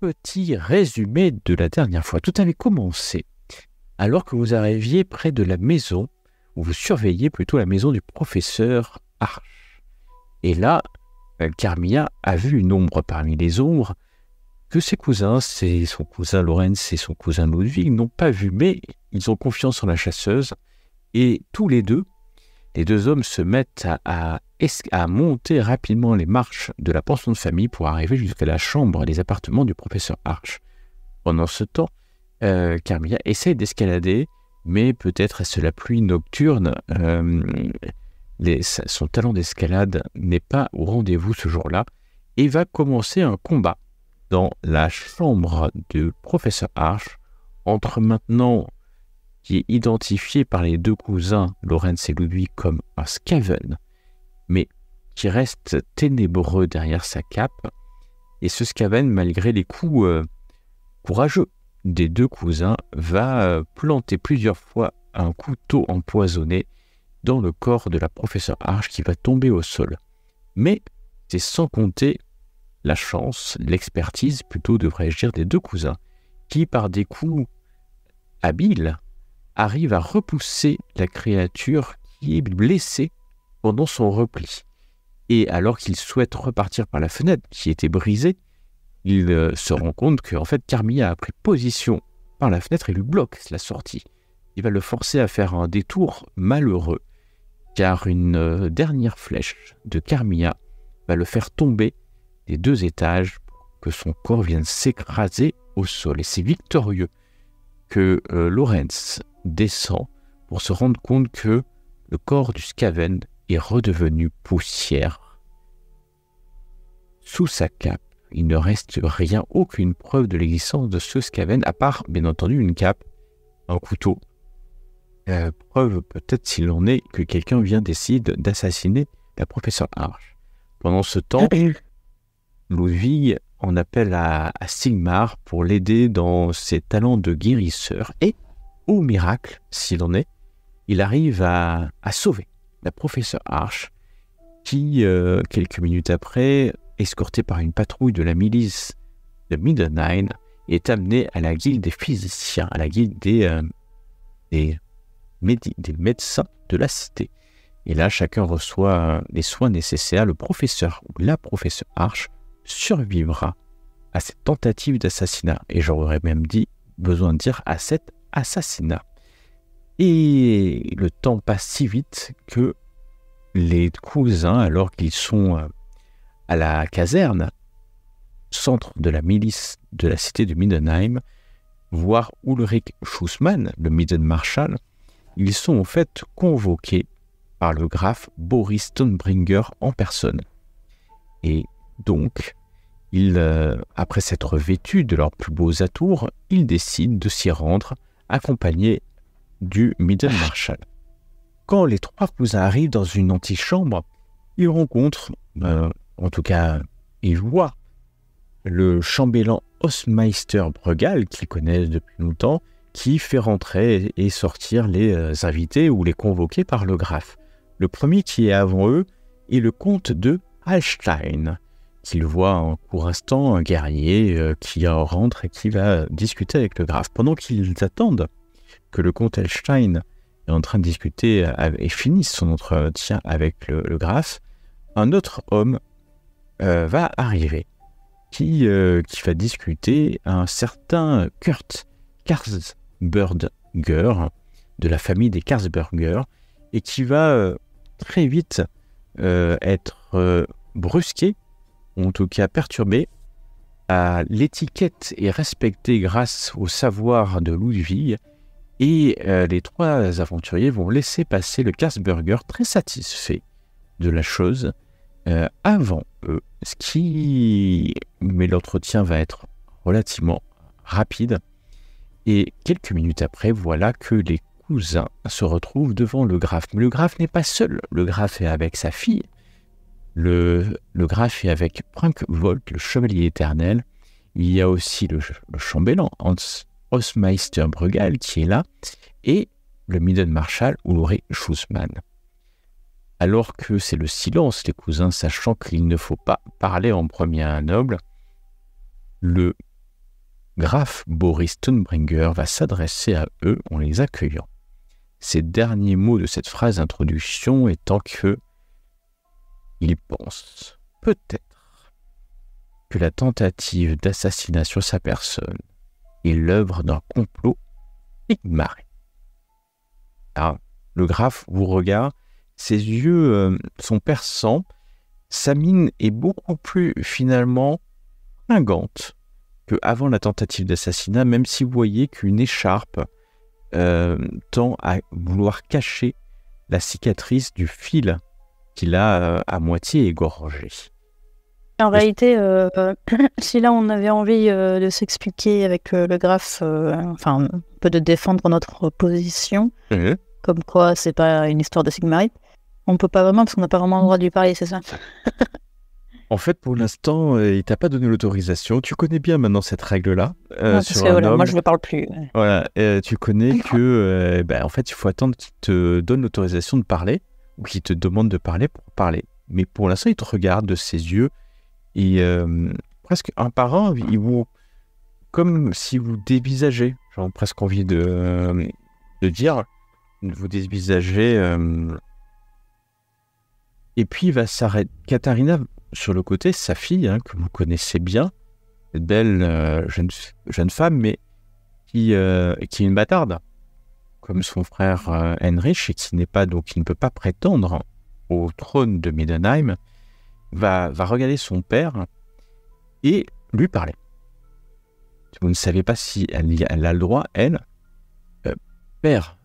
petit résumé de la dernière fois. Tout avait commencé alors que vous arriviez près de la maison, ou vous surveilliez plutôt la maison du professeur Arch. Et là, Carmilla a vu une ombre parmi les ombres que ses cousins, c'est son cousin Lorenz et son cousin Ludwig, n'ont pas vu, mais ils ont confiance en la chasseuse. Et tous les deux hommes se mettent à monter rapidement les marches de la pension de famille pour arriver jusqu'à la chambre des appartements du professeur Arch. Pendant ce temps, Carmilla essaie d'escalader, mais peut-être est-ce la pluie nocturne. Son talent d'escalade n'est pas au rendez-vous ce jour-là et va commencer un combat dans la chambre du professeur Arch entre maintenant, qui est identifié par les deux cousins Lorenz et Ludwig comme un Skaven, mais qui reste ténébreux derrière sa cape. Et ce Skaven, malgré les coups courageux des deux cousins, va planter plusieurs fois un couteau empoisonné dans le corps de la professeure Arch qui va tomber au sol. Mais c'est sans compter la chance, l'expertise plutôt devrais-je dire, des deux cousins, qui par des coups habiles arrivent à repousser la créature qui est blessée pendant son repli. Et alors qu'il souhaite repartir par la fenêtre qui était brisée, il se rend compte que en fait, Carmilla a pris position par la fenêtre et lui bloque la sortie. Il va le forcer à faire un détour malheureux, car une dernière flèche de Carmilla va le faire tomber des 2 étages pour que son corps vienne s'écraser au sol. Et c'est victorieux que Lorenz descend pour se rendre compte que le corps du Skaven est redevenu poussière. Sous sa cape, il ne reste rien, aucune preuve de l'existence de ce Skaven, à part, bien entendu, une cape, un couteau. Preuve, peut-être s'il en est, que quelqu'un vient d'essayer d'assassiner la professeure Arch. Pendant ce temps, Ludwig en appelle à Sigmar pour l'aider dans ses talents de guérisseur. Et, au miracle, s'il en est, il arrive à sauver la professeure Arch, qui, quelques minutes après, escortée par une patrouille de la milice de Middenheim, est amenée à la guilde des physiciens, à la guilde des médecins de la cité. Et là, chacun reçoit les soins nécessaires. Le professeur ou la professeure Arch survivra à cette tentative d'assassinat. Et j'aurais même besoin de dire à cet assassinat. Et le temps passe si vite que les cousins, alors qu'ils sont à la caserne, centre de la milice de la cité de Middenheim, voir Ulrich Schussmann, le Middenmarschall, ils sont en fait convoqués par le graphe Boris Stonebringer en personne. Et donc, après s'être vêtus de leurs plus beaux atours, ils décident de s'y rendre, accompagnés du Middenmarschall. Quand les 3 cousins arrivent dans une antichambre, ils rencontrent, en tout cas, ils voient le chambellan Hausmeister Brugal, qu'ils connaissent depuis longtemps, qui fait rentrer et sortir les invités ou les convoqués par le graphe. Le premier qui est avant eux est le comte de Hallstein, qu'il voit en court instant, un guerrier qui rentre et qui va discuter avec le graphe. Pendant qu'ils attendent que le comte Hallstein est en train de discuter et finisse son entretien avec le graphe, un autre homme va arriver qui va discuter, un certain Kurt Karsberger de la famille des Karsberger, et qui va très vite être brusqué, ou en tout cas perturbé. L'étiquette est respectée grâce au savoir de Ludwig, et les 3 aventuriers vont laisser passer le Karsberger très satisfait de la chose avant eux, mais l'entretien va être relativement rapide. Et quelques minutes après, voilà que les cousins se retrouvent devant le graphe. Mais le graphe n'est pas seul. Le graphe est avec sa fille. Le graphe est avec Prunkvold, le chevalier éternel. Il y a aussi le chambellan Hausmeister Brugal qui est là. Et le Middenmarschall Ulrich Schussmann. Alors que c'est le silence, les cousins, sachant qu'il ne faut pas parler en premier à un noble, le Graf Boris Stonebringer va s'adresser à eux en les accueillant. Ces derniers mots de cette phrase d'introduction étant que il pense peut-être que la tentative d'assassinat sur sa personne est l'œuvre d'un complot Sigmarite. Alors, le Graf vous regarde, ses yeux sont perçants, sa mine est beaucoup plus finalement fringante qu'avant la tentative d'assassinat, même si vous voyez qu'une écharpe tend à vouloir cacher la cicatrice du fil qu'il a à moitié égorgé. En réalité, si là on avait envie de s'expliquer avec le Graf, enfin un peu de défendre notre position, comme quoi c'est pas une histoire de Sigmarite, on peut pas vraiment parce qu'on n'a pas vraiment le droit de lui parler, c'est ça? En fait, pour l'instant, il t'a pas donné l'autorisation. Tu connais bien maintenant cette règle-là sur un voilà, homme. moi je ne parle plus. Voilà, tu connais que en fait, il faut attendre qu'il te donne l'autorisation de parler ou qu'il te demande de parler pour parler. Mais pour l'instant, il te regarde de ses yeux et presque un par un, il vous, comme si vous dévisagez, genre presque envie de dire, vous dévisagez. Et puis il va s'arrêter. Katharina, sur le côté, sa fille, que vous connaissez bien, cette belle jeune femme, mais qui est une bâtarde, comme son frère Heinrich, et qui n'est pas, donc, qui ne peut pas prétendre au trône de Middenheim, va regarder son père et lui parler. Vous ne savez pas si elle a le droit, elle. Père,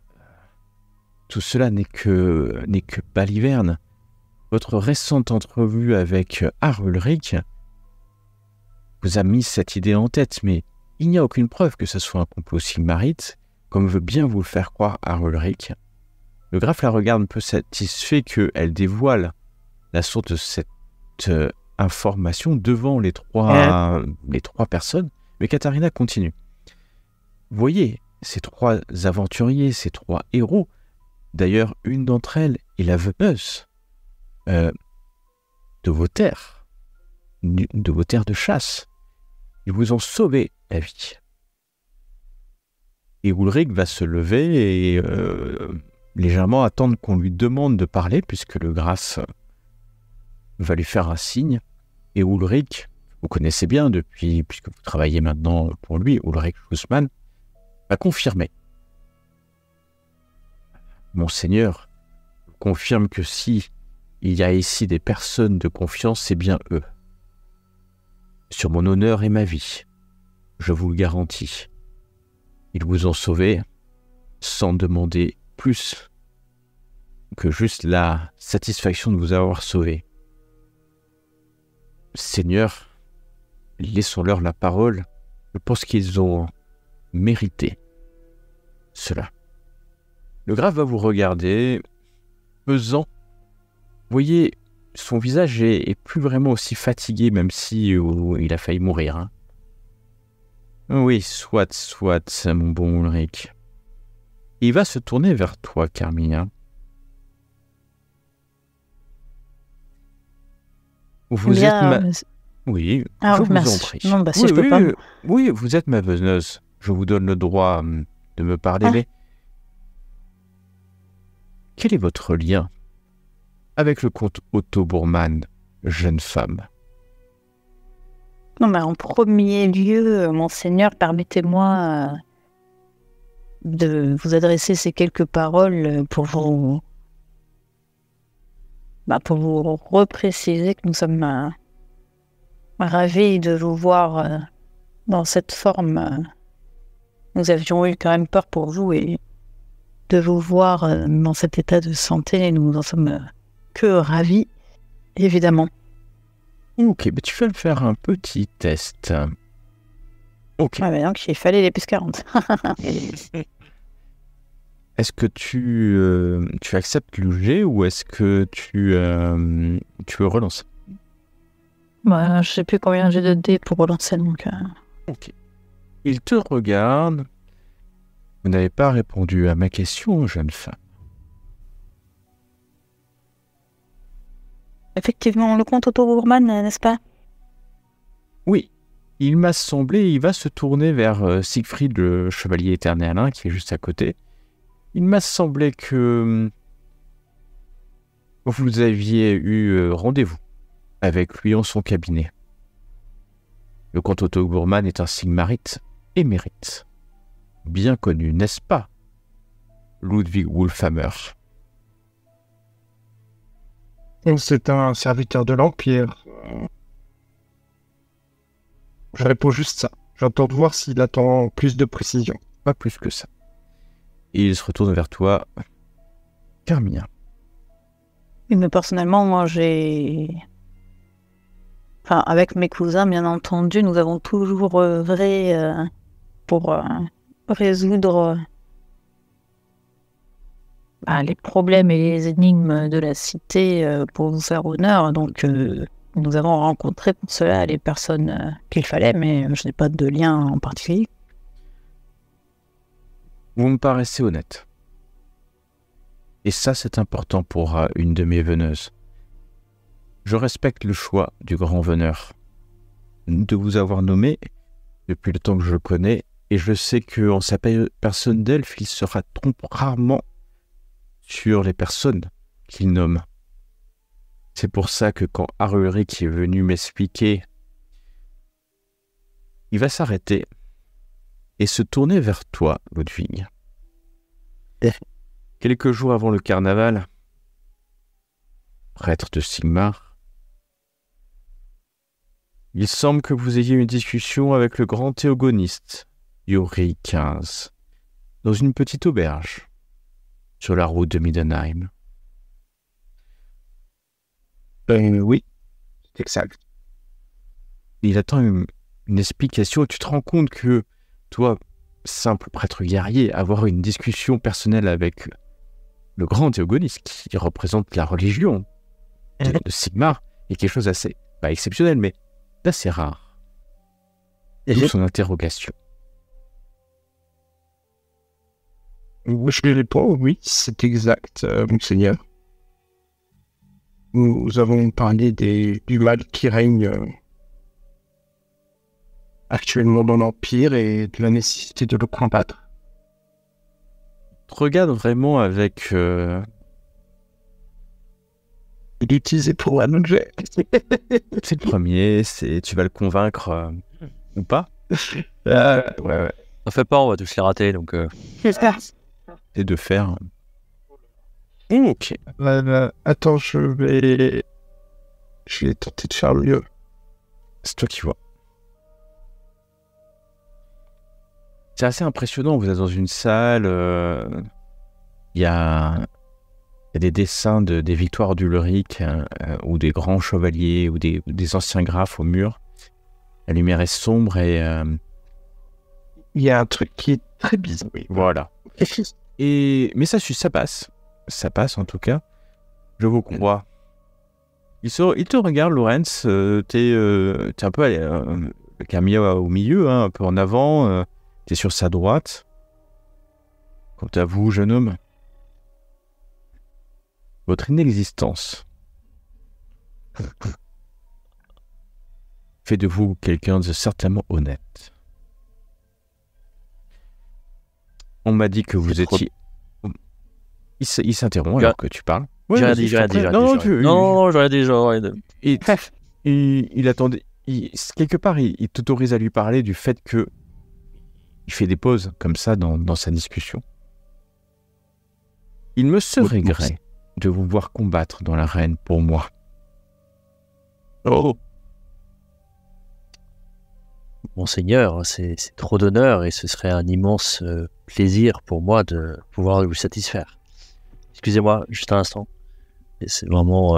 tout cela n'est que baliverne. Votre récente entrevue avec Ulrich vous a mis cette idée en tête, mais il n'y a aucune preuve que ce soit un complot Sigmarite, comme veut bien vous le faire croire Ulrich. Le Graf la regarde un peu satisfait qu'elle dévoile la source de cette information devant les trois personnes, mais Katharina continue. Vous voyez, ces trois aventuriers, ces trois héros, d'ailleurs une d'entre elles est la veuve de vos terres de chasse. Ils vous ont sauvé la vie. Et Ulrich va se lever et légèrement attendre qu'on lui demande de parler, puisque le Graf va lui faire un signe. Et Ulrich, vous connaissez bien puisque vous travaillez maintenant pour lui, Ulrich Schussmann, va confirmer. Monseigneur confirme que si il y a ici des personnes de confiance, c'est bien eux. Sur mon honneur et ma vie, je vous le garantis. Ils vous ont sauvé sans demander plus que juste la satisfaction de vous avoir sauvé. Seigneur, laissons-leur la parole. Je pense qu'ils ont mérité cela. Le Graf va vous regarder, pesant. Vous voyez, son visage est plus vraiment aussi fatigué, même si il a failli mourir. Oui, soit, mon bon Ulrich. Il va se tourner vers toi, Carmilla. Vous êtes ma... Oui, je vous en prie. Non, si je peux pas. Oui, vous êtes ma veuneuse. Je vous donne le droit de me parler, mais... Quel est votre lien avec le comte Otto Bourman, jeune femme? Non, en premier lieu, monseigneur, permettez-moi de vous adresser ces quelques paroles pour vous repréciser que nous sommes ravis de vous voir dans cette forme. Nous avions eu quand même peur pour vous et de vous voir dans cet état de santé, nous en sommes que ravis, évidemment. Ok, tu vas me faire un petit test. Ok. Ah, donc il fallait les plus 40. Est-ce que tu acceptes le jet ou est-ce que tu veux relancer? Je sais plus combien j'ai de dés pour relancer, donc... Ok. Il te regarde. Vous n'avez pas répondu à ma question, jeune femme. Effectivement, le comte Otto Bourman, n'est-ce pas? Oui, il m'a semblé, il va se tourner vers Siegfried, le chevalier éternel, hein, qui est juste à côté. Il m'a semblé que vous aviez eu rendez-vous avec lui en son cabinet. Le comte Otto Bourman est un Sigmarite émérite. Bien connu, n'est-ce pas, Ludwig Wolfhammer? C'est un serviteur de l'Empire. Je réponds juste ça. J'entends voir s'il attend plus de précision. Pas plus que ça. Et il se retourne vers toi, Carmilla. Oui, mais personnellement, moi, Enfin, avec mes cousins, bien entendu, nous avons toujours œuvré pour résoudre les problèmes et les énigmes de la cité pour vous faire honneur. Donc, nous avons rencontré pour cela les personnes qu'il fallait, mais je n'ai pas de lien en particulier. Vous me paraissez honnête. Et ça, c'est important pour une de mes veneuses. Je respecte le choix du grand veneur de vous avoir nommé depuis le temps que je le connais, et je sais qu'en sa personne d'elfe, il se trompe rarement sur les personnes qu'il nomme. C'est pour ça que quand Arulric est venu m'expliquer, il va s'arrêter et se tourner vers toi, Ludwig. Quelques jours avant le carnaval, prêtre de Sigmar, il semble que vous ayez une discussion avec le grand théogoniste, Yuri XV, dans une petite auberge, sur la route de Middenheim. Oui, c'est exact. Il attend une explication et tu te rends compte que toi, simple prêtre guerrier, avoir une discussion personnelle avec le grand théogoniste qui représente la religion de Sigmar est quelque chose d'assez, pas exceptionnel, mais d'assez rare. D'où son interrogation. Je lui réponds, oui, c'est exact, monseigneur. Nous avons parlé du mal qui règne actuellement dans l'Empire et de la nécessité de le combattre. Tu regardes vraiment avec... Il est utilisé pour un objet. C'est le premier, tu vas le convaincre ou pas? Ouais. On fait pas, on va tous les rater, donc... Et de faire... Ok. Attends, je vais tenter de faire mieux. C'est toi qui vois. C'est assez impressionnant, vous êtes dans une salle, il y a des dessins des victoires d'Ulric ou des grands chevaliers ou des anciens graphes au mur. La lumière est sombre et... Il y a un truc qui est très bizarre. Oui. Voilà. Mais ça passe. Ça passe en tout cas. Je vous crois. Il te regarde, Lorenz. T'es un peu le Camilla au milieu, hein, un peu en avant. T'es sur sa droite. Quant à vous, jeune homme, votre inexistence fait de vous quelqu'un de certainement honnête. On m'a dit que vous étiez... Il s'interrompt alors que tu parles. Ouais, j'ai rien dit. Non, j'aurais dit genre... Et il attendait... quelque part, il t'autorise à lui parler du fait que il fait des pauses comme ça dans sa discussion. Il me serait gré de vous voir combattre dans l'arène pour moi. Oh. Monseigneur, c'est trop d'honneur et ce serait un immense plaisir pour moi de pouvoir vous satisfaire. Excusez-moi, juste un instant. Et c'est vraiment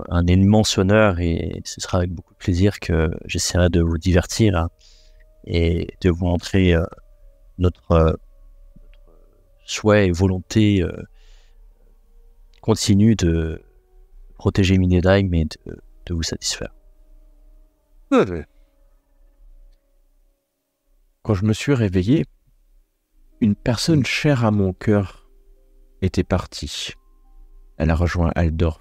un immense honneur et ce sera avec beaucoup de plaisir que j'essaierai de vous divertir hein, et de vous montrer notre souhait et volonté continue de protéger Middenheim et de vous satisfaire. Quand je me suis réveillé, une personne chère à mon cœur était partie. Elle a rejoint Altdorf.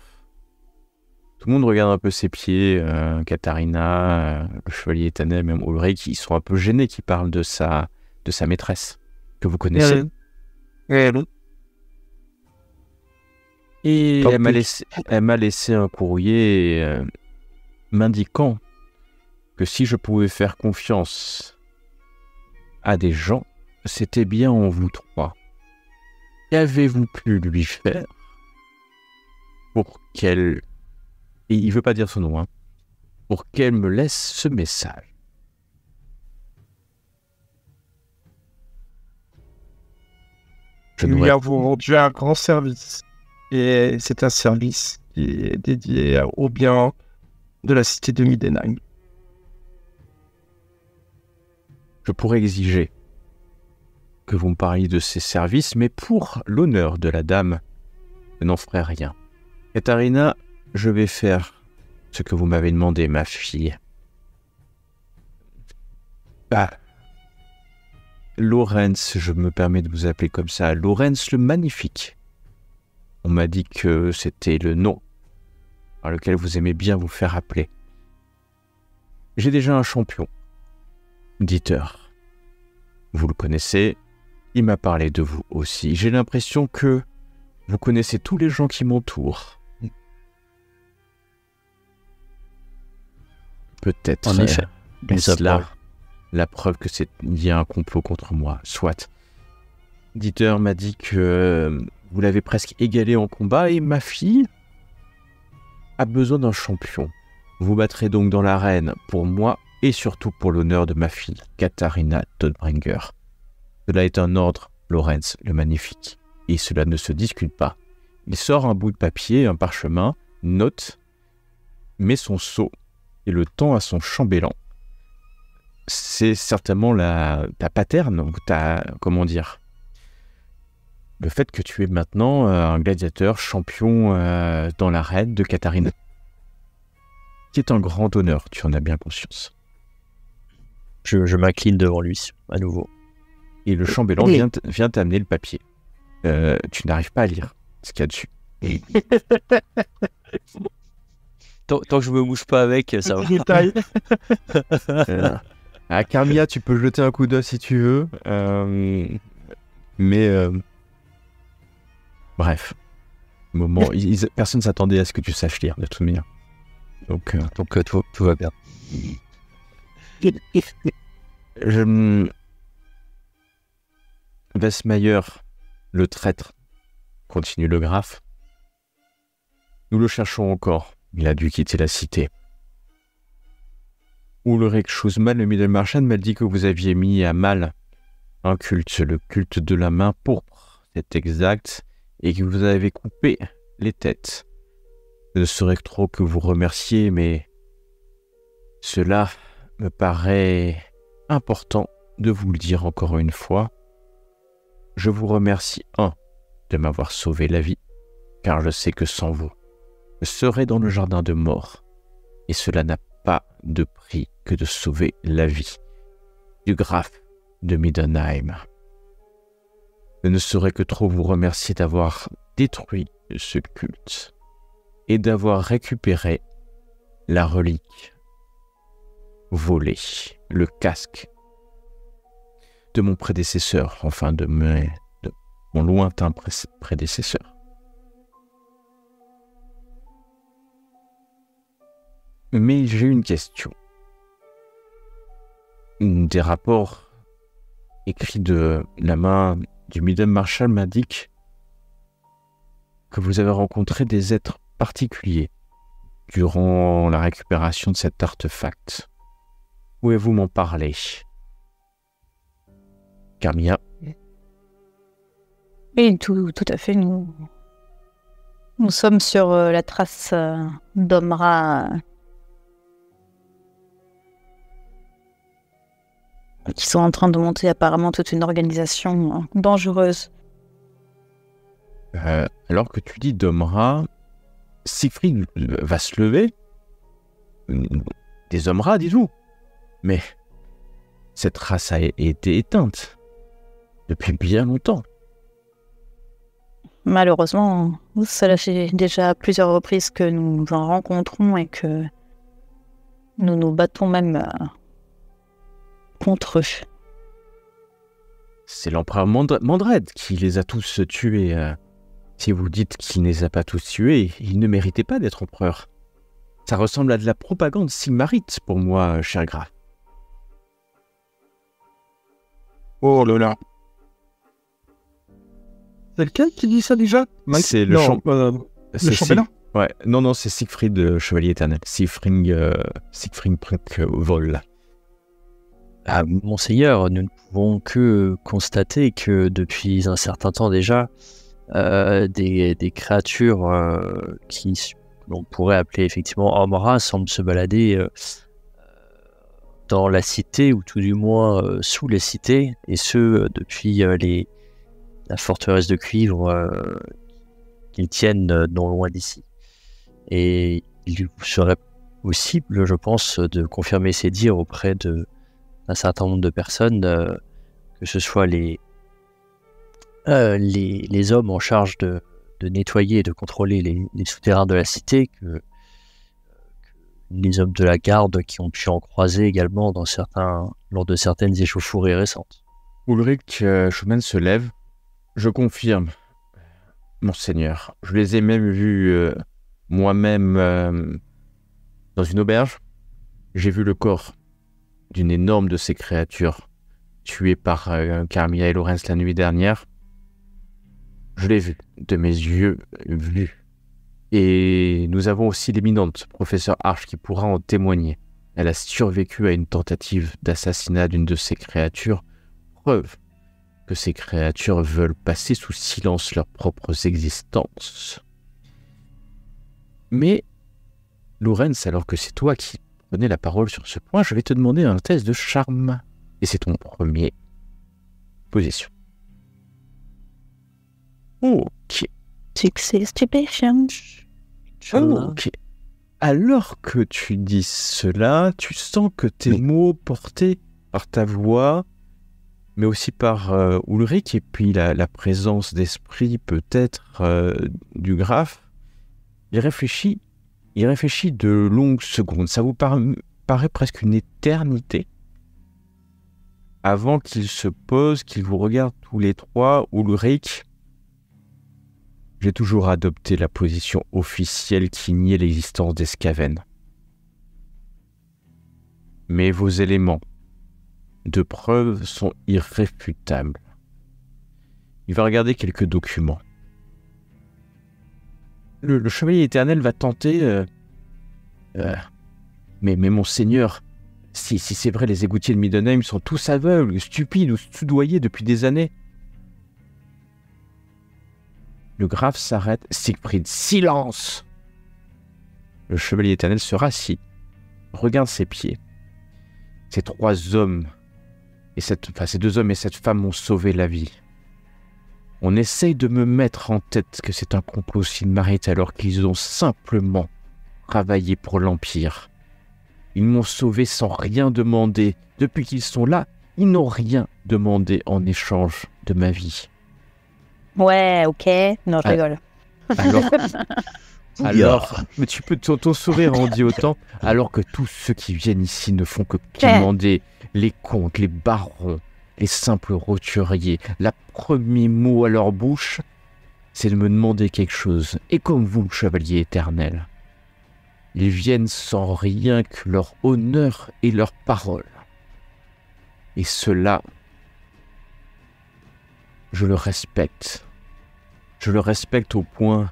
Tout le monde regarde un peu ses pieds. Katharina, le chevalier Tanel, même Ulrich, ils sont un peu gênés qui parlent de sa maîtresse, que vous connaissez. Et Tant elle m'a laissé un courrier m'indiquant que si je pouvais faire confiance à des gens, c'était bien en vous trois. Qu'avez-vous pu lui faire pour qu'elle... Et il veut pas dire son nom, hein, pour qu'elle me laisse ce message. Nous lui avons rendu un grand service. Et c'est un service qui est dédié au bien de la cité de Middenheim. Je pourrais exiger que vous me parliez de ces services, mais pour l'honneur de la dame, je n'en ferai rien. Katharina, je vais faire ce que vous m'avez demandé, ma fille. Lorenz, je me permets de vous appeler comme ça, Lorenz le Magnifique. On m'a dit que c'était le nom par lequel vous aimez bien vous faire appeler. J'ai déjà un champion, Dieter. Vous le connaissez, il m'a parlé de vous aussi. J'ai l'impression que vous connaissez tous les gens qui m'entourent. Peut-être En effet. est-ce là la preuve que il y a un complot contre moi. Soit. Dieter m'a dit que vous l'avez presque égalé en combat et ma fille a besoin d'un champion. Vous battrez donc dans l'arène pour moi et surtout pour l'honneur de ma fille, Katharina Todbringer. Cela est un ordre, Lorenz le Magnifique, et cela ne se discute pas. Il sort un bout de papier, un parchemin, note, met son sceau et le tend à son chambellan. C'est certainement ta paterne, ou comment dire, le fait que tu es maintenant un gladiateur champion dans l'arène de Katharina, qui est un grand honneur, tu en as bien conscience. Je m'incline devant lui, à nouveau. Et le chambellan vient t'amener le papier. Tu n'arrives pas à lire ce qu'il y a dessus. Tant que je me mouche pas avec, ça va. À Carmilla, tu peux jeter un coup d'œil si tu veux. Mais bref. Personne ne s'attendait à ce que tu saches lire, de toute manière. Donc tout va bien. Westmayer, le traître, continue le graphe. Nous le cherchons encore. Il a dû quitter la cité. Ulrich Schussmann, le Mittelmarschall, m'a dit que vous aviez mis à mal un culte, le culte de la main pourpre, c'est exact, et que vous avez coupé les têtes. Je ne saurais trop que vous remercier, mais cela me paraît important de vous le dire encore une fois. Je vous remercie, de m'avoir sauvé la vie, car je sais que sans vous, je serais dans le jardin de mort, et cela n'a pas de prix que de sauver la vie du graphe de Middenheim. Je ne saurais que trop vous remercier d'avoir détruit ce culte et d'avoir récupéré la relique volée, le casque de mon prédécesseur, enfin de mon lointain prédécesseur. Mais j'ai une question. Des rapports écrits de la main du Mittelmarschall m'indiquent que vous avez rencontré des êtres particuliers durant la récupération de cet artefact. Pouvez-vous m'en parler, Carmilla? Oui, tout à fait. Nous sommes sur la trace d'Omra qui sont en train de monter apparemment toute une organisation dangereuse. Alors que tu dis d'Omra, Siegfried va se lever. Des Omra, dis-vous. Mais cette race a été éteinte depuis bien longtemps. malheureusement, cela fait déjà plusieurs reprises que nous en rencontrons et que nous nous battons même contre eux. C'est l'empereur Mandred qui les a tous tués. Si vous dites qu'il ne les a pas tous tués, il ne méritait pas d'être empereur. Ça ressemble à de la propagande sigmarite pour moi, cher Graf. Oh là là. C'est lequel qui dit ça déjà? C'est le le chambellan. Ouais, non, c'est Siegfried, le chevalier éternel. Siegfried Vol. Ah, monseigneur, nous ne pouvons que constater que depuis un certain temps déjà, des créatures qui l'on pourrait appeler effectivement hommes-rats semblent se balader dans la cité, ou tout du moins sous les cités, et ce depuis la forteresse de cuivre qu'ils tiennent non loin d'ici. Et il vous serait possible, je pense, de confirmer ces dires auprès d'un certain nombre de personnes, que ce soit les hommes en charge de nettoyer et de contrôler les souterrains de la cité, que les hommes de la garde qui ont pu en croiser également lors de certaines échauffourées récentes. Ulrich Schumann se lève. Je confirme, monseigneur. Je les ai même vus moi-même dans une auberge. J'ai vu le corps d'une énorme de ces créatures tuées par Carmilla et Lorenz la nuit dernière. Je l'ai vu, de mes yeux vus. Et nous avons aussi l'éminente professeure Arch qui pourra en témoigner. Elle a survécu à une tentative d'assassinat d'une de ces créatures, preuve que ces créatures veulent passer sous silence leurs propres existences. Mais, Lorenz, alors que c'est toi qui prenais la parole sur ce point, je vais te demander un test de charme. Et c'est ton premier position. Ok. Succès stupéfiant. Ok. Alors que tu dis cela, tu sens que tes mots portés par ta voix, mais aussi par Ulrich, et puis la présence d'esprit peut-être du Graf, il réfléchit de longues secondes. Ça vous paraît presque une éternité avant qu'il se pose, qu'il vous regarde tous les trois. Ulrich, j'ai toujours adopté la position officielle qui niait l'existence des Skaven. Mais vos éléments de preuve sont irréfutables. Il va regarder quelques documents. Le chevalier éternel va tenter... Mais monseigneur, si c'est vrai, les égoutiers de Middenheim sont tous aveugles, stupides ou soudoyés depuis des années. Le Graf s'arrête. Siegfried, silence! Le chevalier éternel se rassit, regarde ses pieds. Ces trois hommes, ces deux hommes et cette femme m'ont sauvé la vie. On essaye de me mettre en tête que c'est un complot sigmarite alors qu'ils ont simplement travaillé pour l'Empire. Ils m'ont sauvé sans rien demander. Depuis qu'ils sont là, ils n'ont rien demandé en échange de ma vie. Ouais, ok. Non, je rigole. Alors, mais tu peux, ton sourire en dit autant, alors que tous ceux qui viennent ici ne font que demander les comtes, les barons, les simples roturiers. Le premier mot à leur bouche, c'est de me demander quelque chose. Et comme vous, le chevalier éternel, ils viennent sans rien que leur honneur et leur parole. Et cela, je le respecte. Je le respecte au point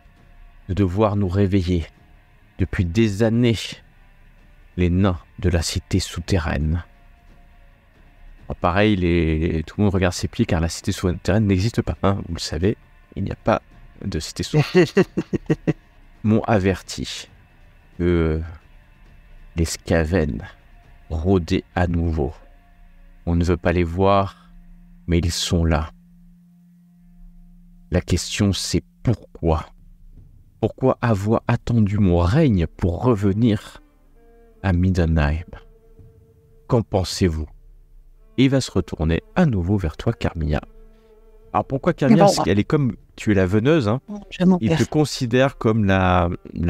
de devoir nous réveiller. Depuis des années, les nains de la cité souterraine. Alors pareil, tout le monde regarde ses pieds car la cité souterraine n'existe pas. Hein, vous le savez, il n'y a pas de cité souterraine. M'ont averti que les Skaven rôdaient à nouveau. On ne veut pas les voir, mais ils sont là. La question c'est pourquoi? Pourquoi avoir attendu mon règne pour revenir à Middenheim? Qu'en pensez-vous? Et il va se retourner à nouveau vers toi, Carmilla. Alors pourquoi Camille? Bon, Parce qu'elle est comme... Tu es la veneuse, hein. Je m'en Il te considère comme la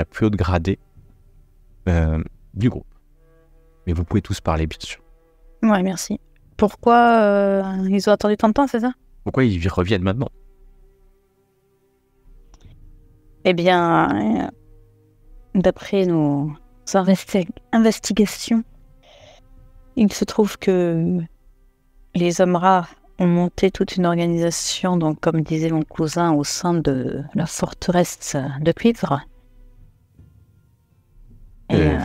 plus haute gradée du groupe. Mais vous pouvez tous parler, bien sûr. Ouais, merci. Pourquoi ils ont attendu tant de temps, c'est ça? Pourquoi ils reviennent maintenant? Eh bien, d'après nos investigations, il se trouve que les hommes rats ont monté toute une organisation, donc comme disait mon cousin, au sein de la forteresse de cuivre. Et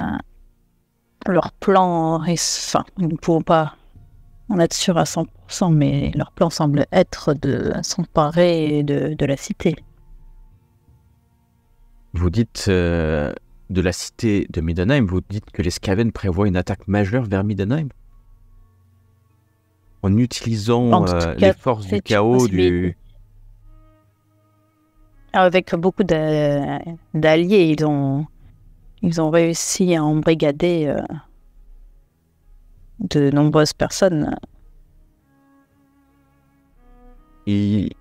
leur plan est... Enfin, nous ne pouvons pas en être sûr à 100%, mais leur plan semble être de s'emparer de la cité. Vous dites de la cité de Middenheim, vous dites que les Skaven prévoient une attaque majeure vers Middenheim? En utilisant En tout cas, les forces c'est du chaos, possible. du... Avec beaucoup d'alliés, ils ont réussi à embrigader de nombreuses personnes. Il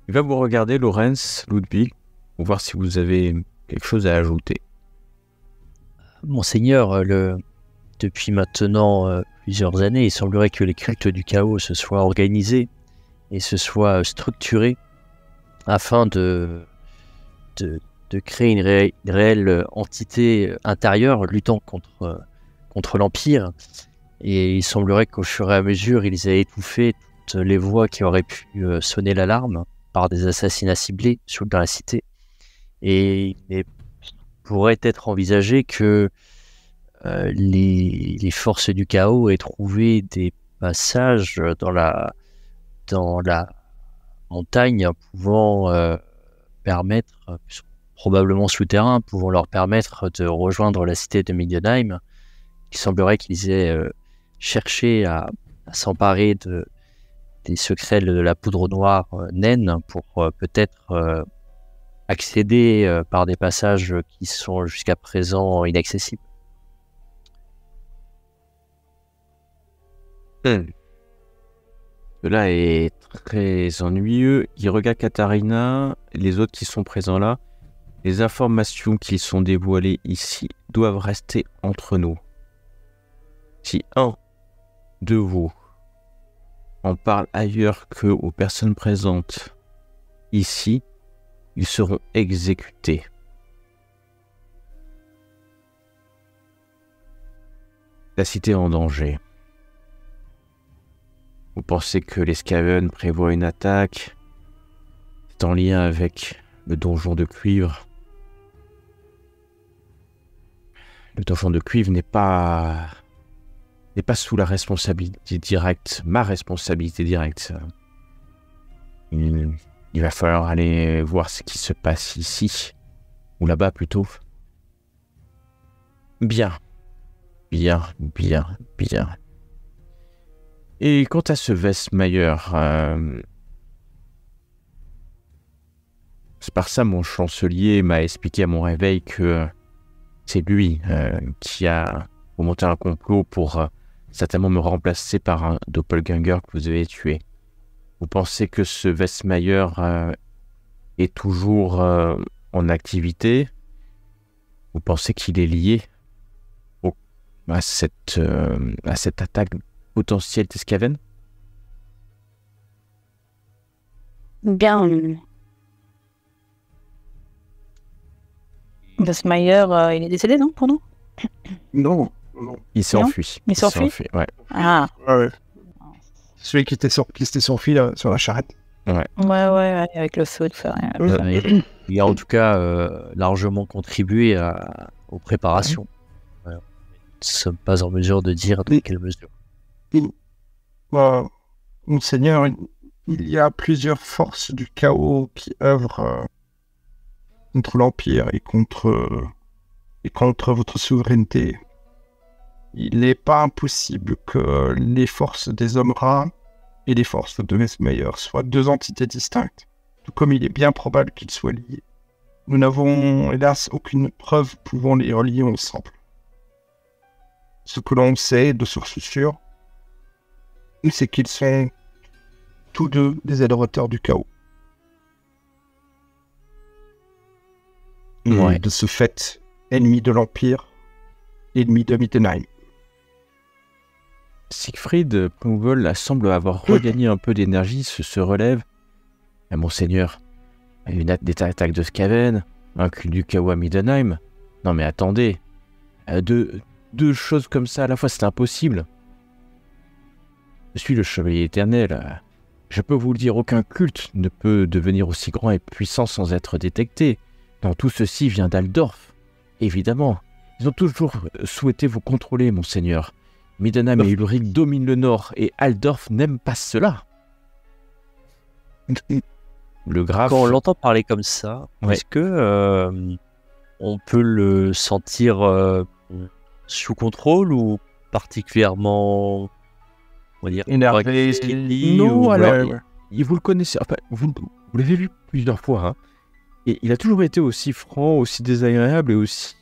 va vous regarder, Lorenz, Ludwig, pour voir si vous avez quelque chose à ajouter. Monseigneur, depuis maintenant plusieurs années, il semblerait que les cultes du chaos se soient organisés et se soient structurés afin de créer une réelle entité intérieure luttant contre l'Empire. Et il semblerait qu'au fur et à mesure, ils aient étouffé toutes les voix qui auraient pu sonner l'alarme par des assassinats ciblés dans la cité. Et il pourrait être envisagé que les forces du chaos aient trouvé des passages dans la montagne pouvant permettre, probablement souterrains, pouvant leur permettre de rejoindre la cité de Middenheim. Il semblerait qu'ils aient cherché à s'emparer des secrets de la poudre noire naine pour peut-être accéder par des passages qui sont jusqu'à présent inaccessibles. Cela est très ennuyeux. Il regarde Katharina, les autres qui sont présents là. Les informations qui sont dévoilées ici doivent rester entre nous. Si un de vous en parle ailleurs que aux personnes présentes ici, ils seront exécutés. La cité est en danger. Vous pensez que les Skaven prévoient une attaque? C'est en lien avec le donjon de cuivre. Le donjon de cuivre n'est pas sous la responsabilité directe, ma responsabilité directe. Il va falloir aller voir ce qui se passe ici, ou là-bas plutôt. Bien. Et quant à ce Westmayer, c'est par ça mon chancelier m'a expliqué à mon réveil que c'est lui qui a monté un complot pour certainement me remplacer par un doppelganger que vous avez tué. Vous pensez que ce Westmayer est toujours en activité? Vous pensez qu'il est lié à cette attaque potentielle des Skaven? Bien. Westmayer, il est décédé, non, pour nous? Non. Il s'est Non, enfui. il s'est enfui ouais. Ah, Ouais. Celui qui était sur son fil sur la charrette. ouais, avec le feu, de faire. Il a en tout cas largement contribué aux préparations. Voilà. Nous ne sommes pas en mesure de dire dans quelle mesure. Monseigneur, il y a plusieurs forces du chaos qui œuvrent contre l'Empire et contre votre souveraineté. Il n'est pas impossible que les forces des hommes rats et les forces de Westmayer soient deux entités distinctes, tout comme il est bien probable qu'ils soient liés. Nous n'avons hélas aucune preuve pouvant les relier ensemble. Ce que l'on sait de source sûre, c'est qu'ils sont tous deux des adorateurs du chaos. Et Ouais. de ce fait, ennemis de l'Empire, ennemis de Middenheim. Siegfried Pongol semble avoir regagné un peu d'énergie, se relève. Ah, monseigneur, des attaques de Skaven, un culte du chaos à Middenheim. Non mais attendez, deux choses comme ça à la fois, c'est impossible. Je suis le chevalier éternel. Je peux vous le dire, aucun culte ne peut devenir aussi grand et puissant sans être détecté. Non, tout ceci vient d'Aldorf, évidemment. Ils ont toujours souhaité vous contrôler, monseigneur. Middenheim et Ulrich dominent le nord, et Aldorf n'aime pas cela. Le graphe... Quand on l'entend parler comme ça, Ouais. est-ce que on peut le sentir sous contrôle ou particulièrement, on va dire, Énervé, correct ce qu'il dit, Non, ou- alors, ouais. vous le connaissez, enfin, vous l'avez vu plusieurs fois, hein. Et il a toujours été aussi franc, aussi désagréable et aussi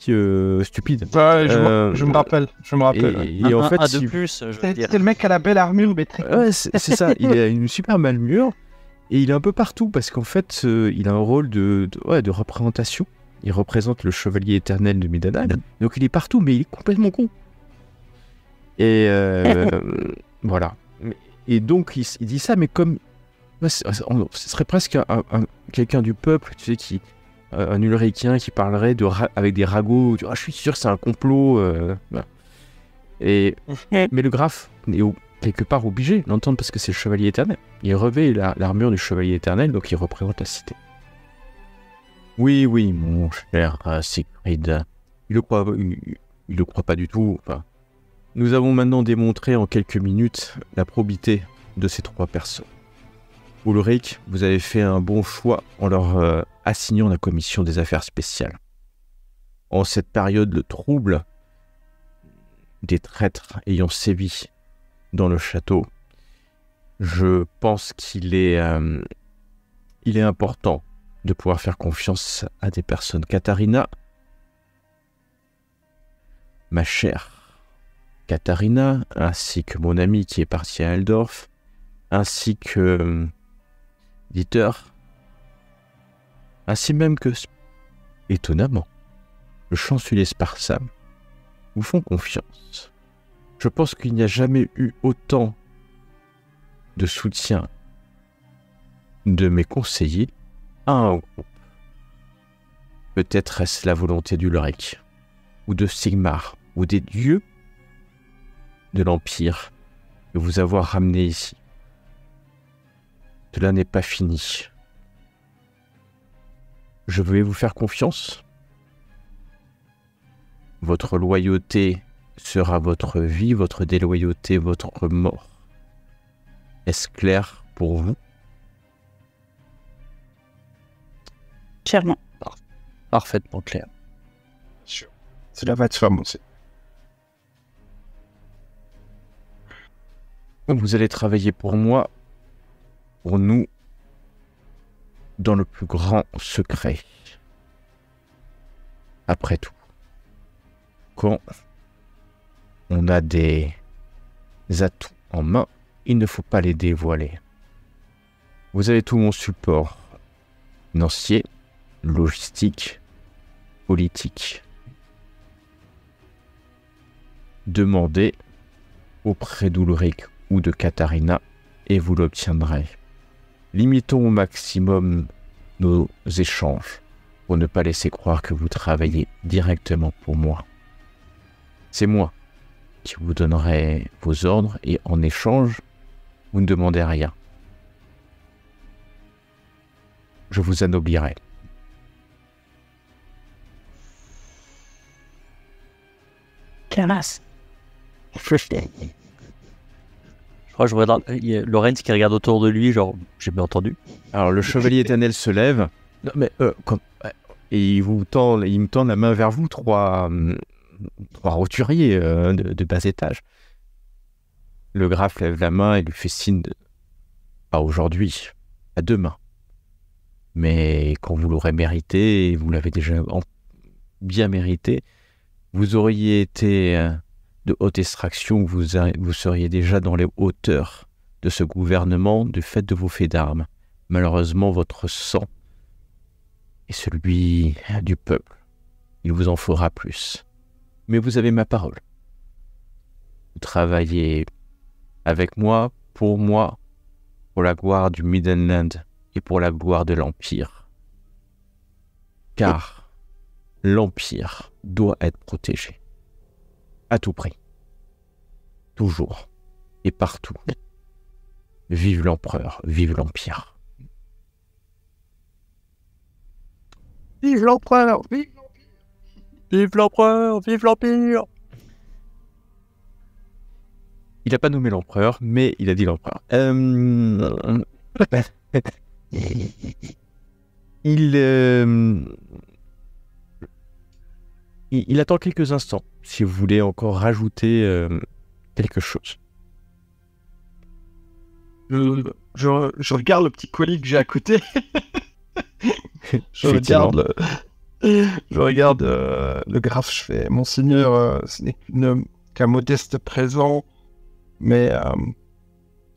stupide. Ouais, Euh, je me rappelle. Ouais. Et en fait, un de il- plus, je veux C'est dire. le mec à la belle armure, mais très... ouais, c'est ça, il a une super malmure et il est un peu partout parce qu'en fait, il a un rôle de représentation. Il représente le chevalier éternel de Middenheim, donc il est partout, mais il est complètement con. Et voilà. Et donc, il dit ça, mais comme... ouais, ce serait presque quelqu'un du peuple, tu sais, un Ulrichien qui parlerait avec des ragots. Je suis sûr que c'est un complot. Voilà. Mais le graphe est quelque part obligé de l'entendre parce que c'est le chevalier éternel. Il revêt l'armure du chevalier éternel, donc il représente la cité. Oui, mon cher Siegfried. Il le croit pas du tout. Enfin, nous avons maintenant démontré en quelques minutes la probité de ces trois personnes. Ulrich, vous avez fait un bon choix en leur assignant la commission des affaires spéciales. En cette période de trouble, des traîtres ayant sévi dans le château, je pense qu'il est important de pouvoir faire confiance à des personnes. Katharina, ma chère Katharina, ainsi que mon ami qui est parti à Aldorf, ainsi que Dieter, ainsi même que, étonnamment, le chancelier Sparsam, vous font confiance. Je pense qu'il n'y a jamais eu autant de soutien de mes conseillers à un groupe. Peut-être est-ce la volonté d'Ulrich, ou de Sigmar, ou des dieux de l'Empire de vous avoir ramené ici. Cela n'est pas fini. Je vais vous faire confiance. Votre loyauté sera votre vie, votre déloyauté, votre mort. Est-ce clair pour vous? Clairement. Parfaitement clair. Sûr. Cela va de soi, mon seigneur. Vous allez travailler pour moi, pour nous, dans le plus grand secret. Après tout, quand on a des atouts en main, il ne faut pas les dévoiler. Vous avez tout mon support financier, logistique, politique. Demandez auprès d'Ulrich ou de Katharina et vous l'obtiendrez. Limitons au maximum nos échanges pour ne pas laisser croire que vous travaillez directement pour moi. C'est moi qui vous donnerai vos ordres et en échange, vous ne demandez rien. Je vous anoblirai. Classe. Je crois que je regarde, il y a Lorenz qui regarde autour de lui, genre, j'ai bien entendu. Alors le chevalier éternel se lève. Non, mais, et il me tend la main vers vous, trois roturiers de bas étage. Le graphe lève la main et lui fait signe de... Pas aujourd'hui, à demain. Mais quand vous l'aurez mérité, et vous l'avez déjà bien mérité, vous auriez été de haute extraction, vous seriez déjà dans les hauteurs de ce gouvernement du fait de vos faits d'armes. Malheureusement, votre sang est celui du peuple. Il vous en faudra plus. Mais vous avez ma parole. Vous travaillez avec moi, pour la gloire du Middenland et pour la gloire de l'Empire. Car l'Empire doit être protégé. À tout prix. Toujours. Et partout. Vive l'Empereur, vive l'Empire. Vive l'empereur, vive Vive l'empereur, vive l'empire. Il n'a pas nommé l'Empereur, mais il a dit l'Empereur. Il attend quelques instants, si vous voulez encore rajouter quelque chose. Je regarde le petit colis que j'ai à côté. Je Effectivement. regarde le graphe. Je fais, Monseigneur, ce n'est qu'un modeste présent, mais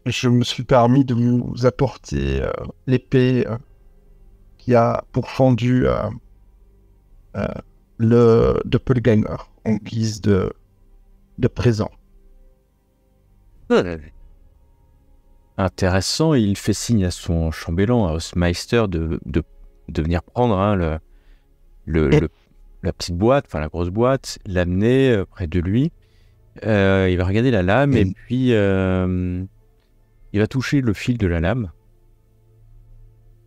je me suis permis de vous apporter l'épée qui a pourfendu le doppelganger en guise de présent. Intéressant, il fait signe à son chambellan, à Hausmeister, de venir prendre la petite boîte, enfin la grosse boîte, l'amener près de lui. Il va regarder la lame et puis il va toucher le fil de la lame.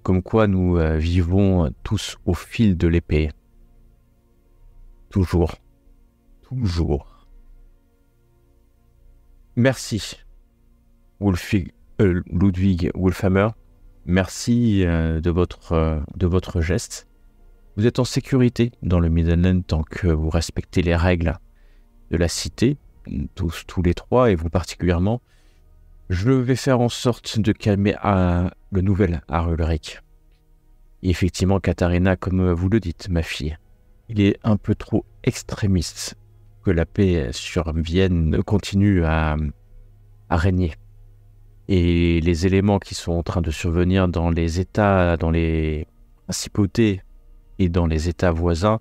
Comme quoi nous vivons tous au fil de l'épée. Toujours. Toujours. Merci, Ludwig Wolfhammer. Merci de votre geste. Vous êtes en sécurité dans le Middenland tant que vous respectez les règles de la cité, tous les trois, et vous particulièrement. Je vais faire en sorte de calmer le nouvel Ulrich. Et effectivement, Katharina, comme vous le dites, ma fille, il est un peu trop extrémiste que la paix sur Vienne continue à régner. Et les éléments qui sont en train de survenir dans les États, dans les principautés et dans les États voisins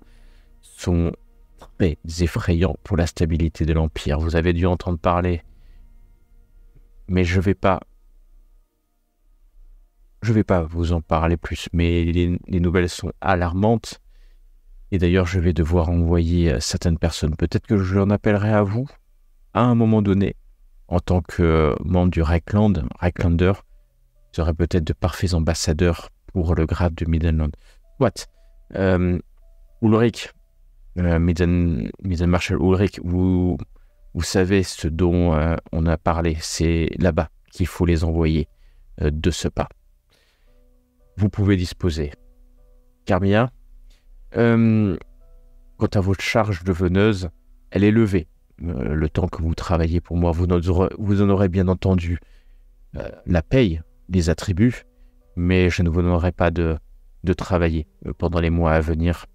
sont très effrayants pour la stabilité de l'Empire. Vous avez dû entendre parler, mais je vais pas vous en parler plus, mais les nouvelles sont alarmantes. Et d'ailleurs, je vais devoir envoyer certaines personnes. Peut-être que je l'en appellerai à vous, à un moment donné, en tant que membre du Reichslander, serait peut-être de parfaits ambassadeurs pour le grade de Middenland. What? Ulrich, Marshal Ulrich, vous savez ce dont on a parlé. C'est là-bas qu'il faut les envoyer de ce pas. Vous pouvez disposer. Carmilla, quant à votre charge de veneuse, elle est levée. Le temps que vous travaillez pour moi, vous en aurez bien entendu la paye, les attributs, mais je ne vous donnerai pas de travailler pendant les mois à venir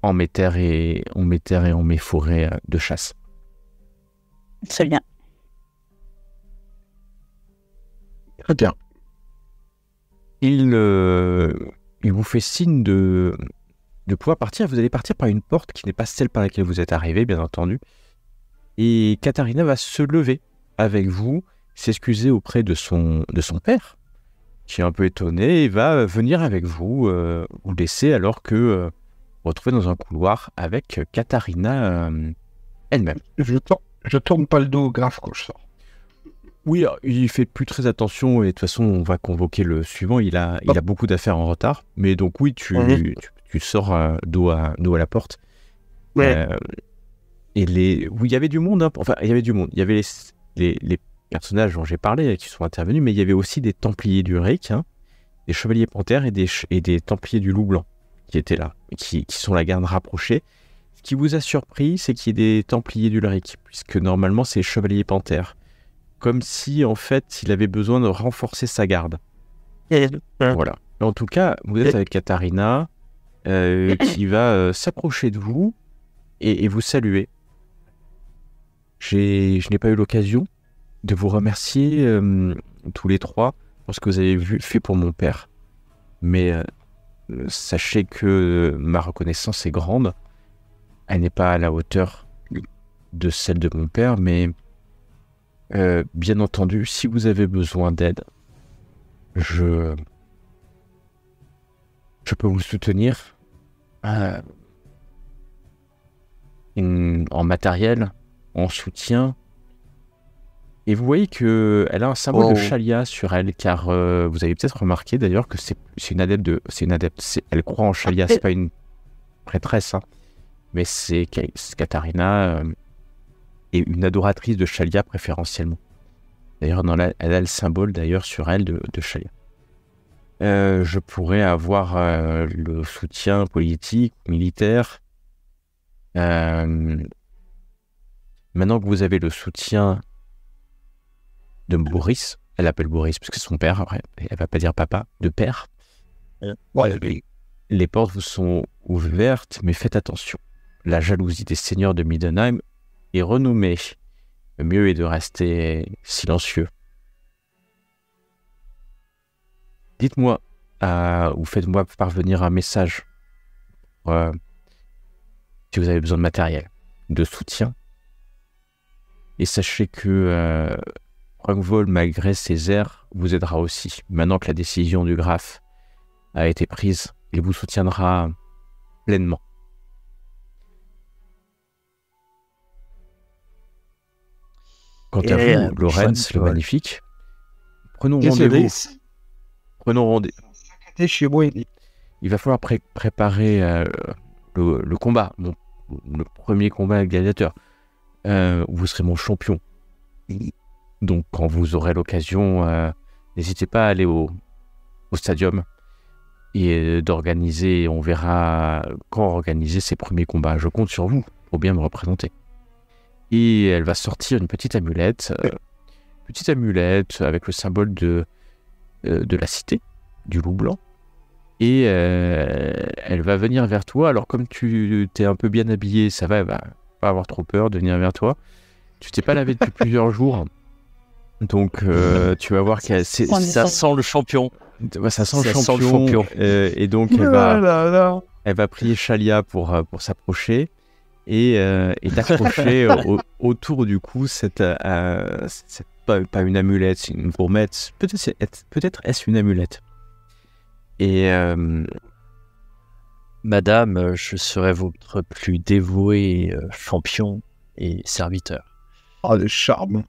en mes terres et en mes forêts de chasse. C'est bien. Très bien. Il vous fait signe de pouvoir partir. Vous allez partir par une porte qui n'est pas celle par laquelle vous êtes arrivé, bien entendu. Et Katharina va se lever avec vous, s'excuser auprès de son père, qui est un peu étonné, et va venir avec vous, vous laisser alors que vous vous retrouvez dans un couloir avec Katharina elle-même. Je tourne pas le dos au graphe quand je sors. Oui, il fait plus très attention et de toute façon on va convoquer le suivant. Il a beaucoup d'affaires en retard, mais donc oui, tu sors dos à la porte. Ouais. Et il y avait du monde, hein. Enfin il y avait du monde. Il y avait les personnages dont j'ai parlé qui sont intervenus, mais il y avait aussi des Templiers du Ric, hein, des Chevaliers Panthères et des Templiers du Loup Blanc qui étaient là, qui sont la garde rapprochée. Ce qui vous a surpris, c'est qu'il y ait des Templiers du Ric, puisque normalement c'est les Chevaliers Panthères. Comme si, en fait, il avait besoin de renforcer sa garde. Voilà. En tout cas, vous êtes avec Katharina, qui va s'approcher de vous et vous saluer. Je n'ai pas eu l'occasion de vous remercier tous les trois pour ce que vous avez fait pour mon père. Mais sachez que ma reconnaissance est grande. Elle n'est pas à la hauteur de celle de mon père, mais bien entendu, si vous avez besoin d'aide, je peux vous soutenir en matériel, en soutien. Et vous voyez qu'elle a un symbole de Shalia sur elle, car vous avez peut-être remarqué d'ailleurs que c'est une adepte. Elle croit en Shalia, c'est pas une prêtresse, hein, mais c'est Katharina est une adoratrice de Shalia préférentiellement. D'ailleurs, elle a le symbole d'ailleurs sur elle de Shalia. Je pourrais avoir le soutien politique, militaire. Maintenant que vous avez le soutien de Boris, elle appelle Boris parce que c'est son père, après, elle va pas dire papa, de père. Les portes vous sont ouvertes, mais faites attention. La jalousie des seigneurs de Middenheim est renommée. Le mieux est de rester silencieux. Dites-moi, ou faites-moi parvenir un message si vous avez besoin de matériel, de soutien. Et sachez que Rungvoll, malgré ses airs, vous aidera aussi. Maintenant que la décision du graphe a été prise, il vous soutiendra pleinement. Quant à vous, Lorenz, le magnifique, prenons rendez-vous. Chez moi, Il va falloir préparer le combat, le premier combat avec Gladiateur. Vous serez mon champion. Donc, quand vous aurez l'occasion, n'hésitez pas à aller au stadium et d'organiser. On verra quand organiser ces premiers combats. Je compte sur vous pour bien me représenter. Et elle va sortir une petite amulette avec le symbole de la cité, du loup blanc. Et elle va venir vers toi. Alors, comme tu t'es un peu bien habillé, ça va, elle va pas avoir trop peur de venir vers toi. Tu t'es pas lavé depuis plusieurs jours. Donc, tu vas voir que ça sent le champion. Ça sent le champion. Et donc, elle va prier Shalia pour s'approcher et t'accrocher autour du cou pas une amulette, c'est une gourmette. Peut-être est-ce une amulette. Et Madame, je serai votre plus dévoué champion et serviteur. Oh, le charme.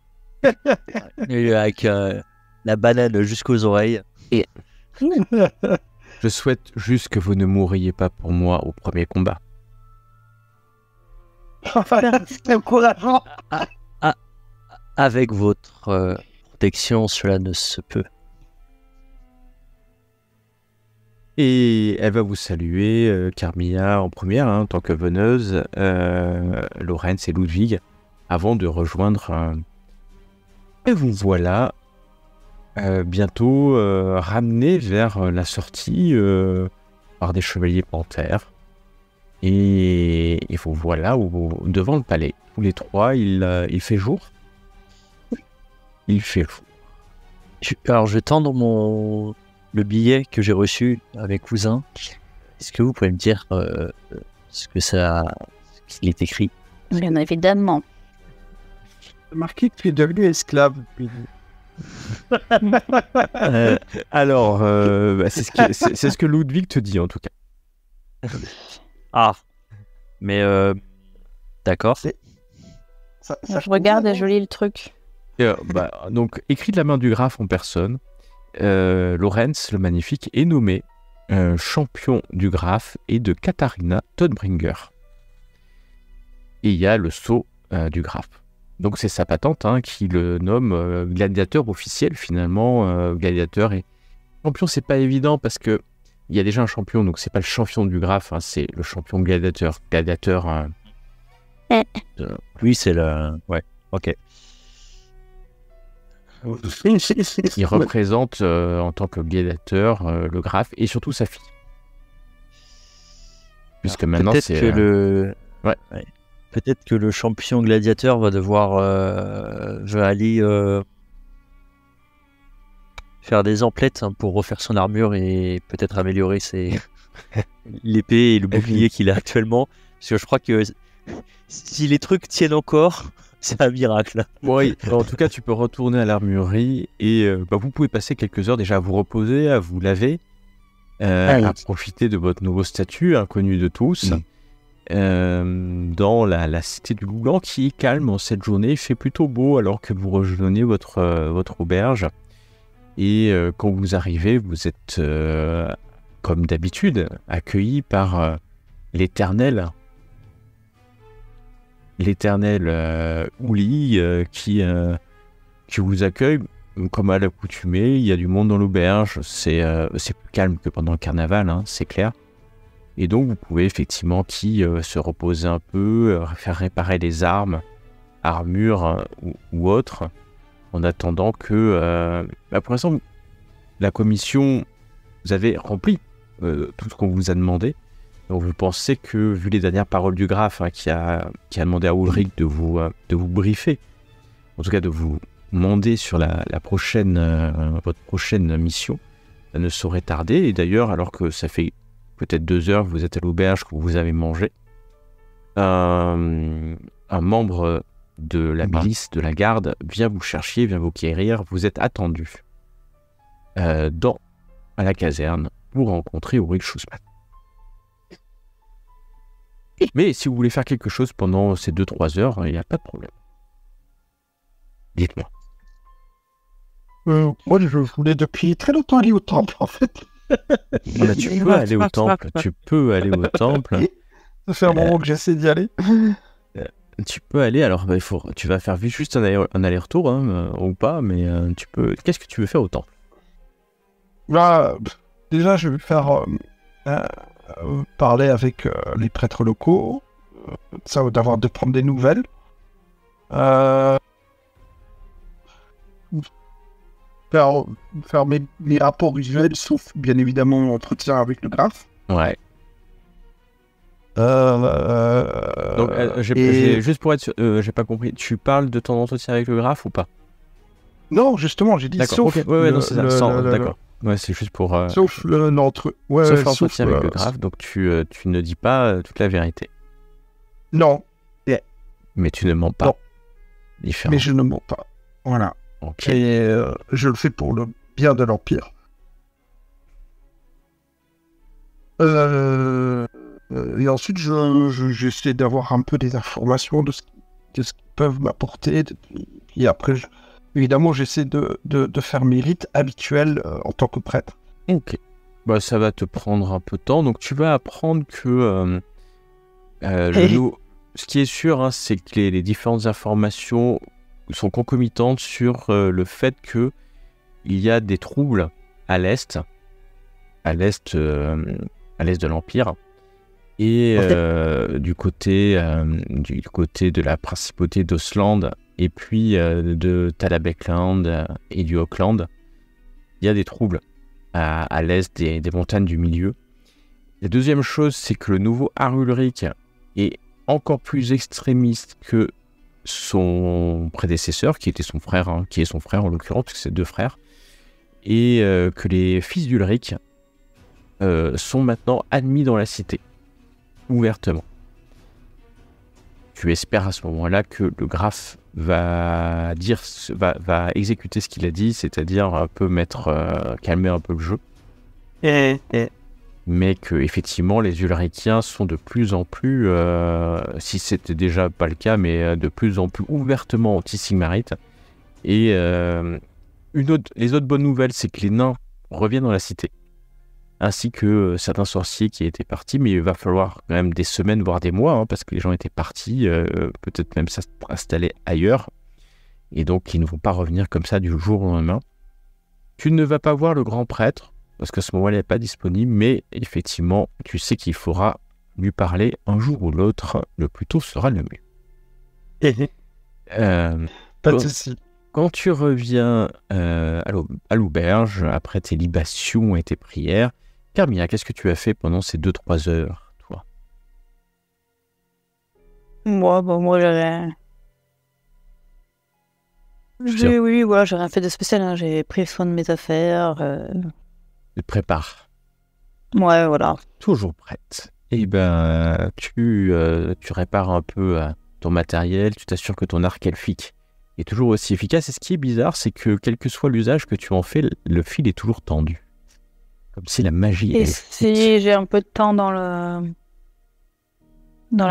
Et avec la banane jusqu'aux oreilles. Et je souhaite juste que vous ne mouriez pas pour moi au premier combat. C'est encourageant. Avec votre protection, cela ne se peut. Et elle va vous saluer, Carmilla en première, en tant que veneuse, Lorenz et Ludwig, avant de rejoindre. Et vous voilà bientôt ramenés vers la sortie par des chevaliers panthères. Et vous voilà devant le palais. Tous les trois, il fait jour. Il fait jour. Alors, je tends dans le billet que j'ai reçu avec cousin. Est-ce que vous pouvez me dire ce qu'il est écrit? Bien évidemment. C'est marqué que tu es devenu esclave. Alors, c'est ce que Ludwig te dit en tout cas. Ah, mais d'accord. Je regarde et je lis le truc. Donc, écrit de la main du graphe en personne, Lorenz, le magnifique, est nommé champion du graphe et de Katharina Todbringer. Et il y a le sceau du graphe. Donc c'est sa patente qui le nomme gladiateur officiel finalement. Gladiateur et champion, c'est pas évident parce que il y a déjà un champion, donc c'est pas le champion du graphe, c'est le champion gladiateur. Gladiateur. Lui, c'est le. Ouais. Ok. Il représente en tant que gladiateur le graphe et surtout sa fille. Puisque alors, maintenant c'est. Que le. Ouais. peut-être que le champion gladiateur va devoir va aller faire des emplettes pour refaire son armure et peut-être améliorer l'épée et le bouclier qu'il a actuellement. Parce que je crois que si les trucs tiennent encore, c'est un miracle. Oui, en tout cas, tu peux retourner à l'armurerie et vous pouvez passer quelques heures déjà à vous reposer, à vous laver, à profiter de votre nouveau statut, inconnu de tous, dans la cité du Loup Blanc qui est calme en cette journée. Il fait plutôt beau alors que vous rejoignez votre auberge. Et quand vous arrivez, vous êtes, comme d'habitude, accueilli par l'éternel Ouli qui vous accueille comme à l'accoutumée. Il y a du monde dans l'auberge, c'est plus calme que pendant le carnaval, hein, c'est clair. Et donc vous pouvez effectivement se reposer un peu, faire réparer les armures ou autres, en attendant que, pour l'instant, la commission, vous avez rempli tout ce qu'on vous a demandé. Donc vous pensez que, vu les dernières paroles du graphe, qui a demandé à Ulrich de vous briefer, en tout cas de vous mander sur votre prochaine mission, ça ne saurait tarder. Et d'ailleurs, alors que ça fait peut-être 2 heures que vous êtes à l'auberge, que vous avez mangé, un membre de la milice, de la garde, vient vous chercher, vient vous quérir. Vous êtes attendu à la caserne pour rencontrer Ulrich Schussmann. Mais si vous voulez faire quelque chose pendant ces 2-3 heures, il n'y a pas de problème. Dites-moi. Moi, je voulais depuis très longtemps aller au temple, en fait. Tu peux aller au temple. Ça fait un moment que j'essaie d'y aller. Tu peux aller, alors tu vas faire juste un aller-retour, ou pas, mais tu peux. Qu'est-ce que tu veux faire au temple? Déjà, je vais faire parler avec les prêtres locaux, de prendre des nouvelles. Faire mes rapports usuels, sauf bien évidemment l'entretien avec le graphe. Ouais. Donc, juste pour être sûr, j'ai pas compris. Tu parles de ton entretien avec le graphe ou pas? Non, justement, j'ai dit sauf. Okay. Ouais, non, c'est ça. D'accord. Ouais, c'est juste pour. Sauf l'entretien avec le graphe, donc tu ne dis pas toute la vérité. Non. Mais tu ne mens pas. Non. Différent. Mais je ne mens pas. Voilà. Okay. Et je le fais pour le bien de l'Empire. Et ensuite, j'essaie d'avoir un peu des informations de ce qu'ils peuvent m'apporter. Et après, évidemment, j'essaie de faire mes rites habituels en tant que prêtre. Ok. Ça va te prendre un peu de temps. Donc, tu vas apprendre que ce qui est sûr, c'est que les différentes informations sont concomitantes sur le fait que il y a des troubles à l'est de l'Empire. Et du côté de la principauté d'Osland et puis de Talabekland et du Auckland, il y a des troubles à l'est des montagnes du milieu. La deuxième chose, c'est que le nouveau Ulrich est encore plus extrémiste que son prédécesseur, qui était son frère, qui est son frère en l'occurrence, parce que c'est 2 frères, et que les fils d'Ulrich sont maintenant admis dans la cité. Ouvertement. Tu espères à ce moment-là que le graphe va exécuter ce qu'il a dit, c'est-à-dire un peu calmer un peu le jeu. Mais que effectivement les Ulrichiens sont de plus en plus, si c'était déjà pas le cas, mais de plus en plus ouvertement anti-Sigmarite. Et les autres bonnes nouvelles, c'est que les nains reviennent dans la cité, ainsi que certains sorciers qui étaient partis, mais il va falloir quand même des semaines, voire des mois, parce que les gens étaient partis, peut-être même s'installer ailleurs, et donc ils ne vont pas revenir comme ça du jour au lendemain. Tu ne vas pas voir le grand prêtre, parce qu'à ce moment-là, il n'est pas disponible, mais effectivement, tu sais qu'il faudra lui parler un jour ou l'autre, le plus tôt sera le mieux. Pas de souci. Quand tu reviens à l'auberge, après tes libations et tes prières, Carmilla, qu'est-ce que tu as fait pendant ces 2-3 heures, toi? Moi, oui, voilà, j'ai rien fait de spécial, hein. J'ai pris soin de mes affaires. Tu te prépares. Ouais, voilà. Toujours prête. Et ben, tu répares un peu ton matériel, tu t'assures que ton arc elfique est toujours aussi efficace. Et ce qui est bizarre, c'est que quel que soit l'usage que tu en fais, le fil est toujours tendu. Comme si la magie Et elfique... si j'ai un peu de temps dans la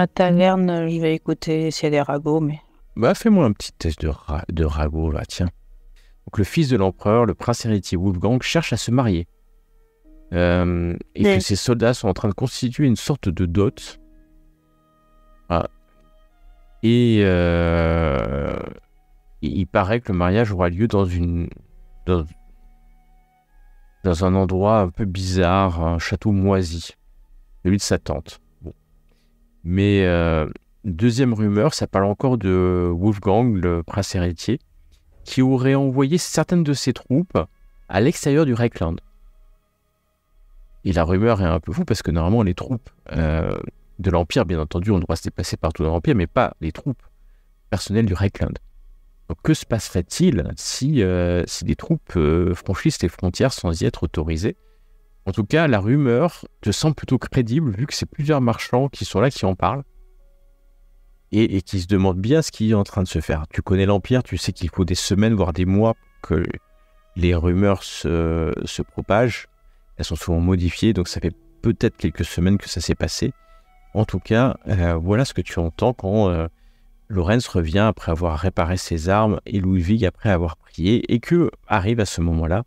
taverne, je vais écouter s'il y a des ragots, mais... Bah, fais-moi un petit test de ragot, là, tiens. Donc, le fils de l'empereur, le prince héritier Wolfgang, cherche à se marier. Et que ses soldats sont en train de constituer une sorte de dot. Ah. Et il paraît que le mariage aura lieu dans un endroit un peu bizarre, un château moisi, celui de sa tante. Bon. Mais deuxième rumeur, ça parle encore de Wolfgang, le prince héritier, qui aurait envoyé certaines de ses troupes à l'extérieur du Reichland. Et la rumeur est un peu fou parce que normalement les troupes de l'Empire, bien entendu, ont le droit de se déplacer partout dans l'Empire, mais pas les troupes personnelles du Reichland. Donc que se passerait-il si des troupes franchissent les frontières sans y être autorisées? En tout cas, la rumeur te semble plutôt crédible vu que c'est plusieurs marchands qui sont là, qui en parlent et qui se demandent bien ce qui est en train de se faire. Tu connais l'Empire, tu sais qu'il faut des semaines, voire des mois pour que les rumeurs se propagent. Elles sont souvent modifiées, donc ça fait peut-être quelques semaines que ça s'est passé. En tout cas, voilà ce que tu entends quand Lorenz revient après avoir réparé ses armes et Ludwig après avoir prié, et que arrive à ce moment-là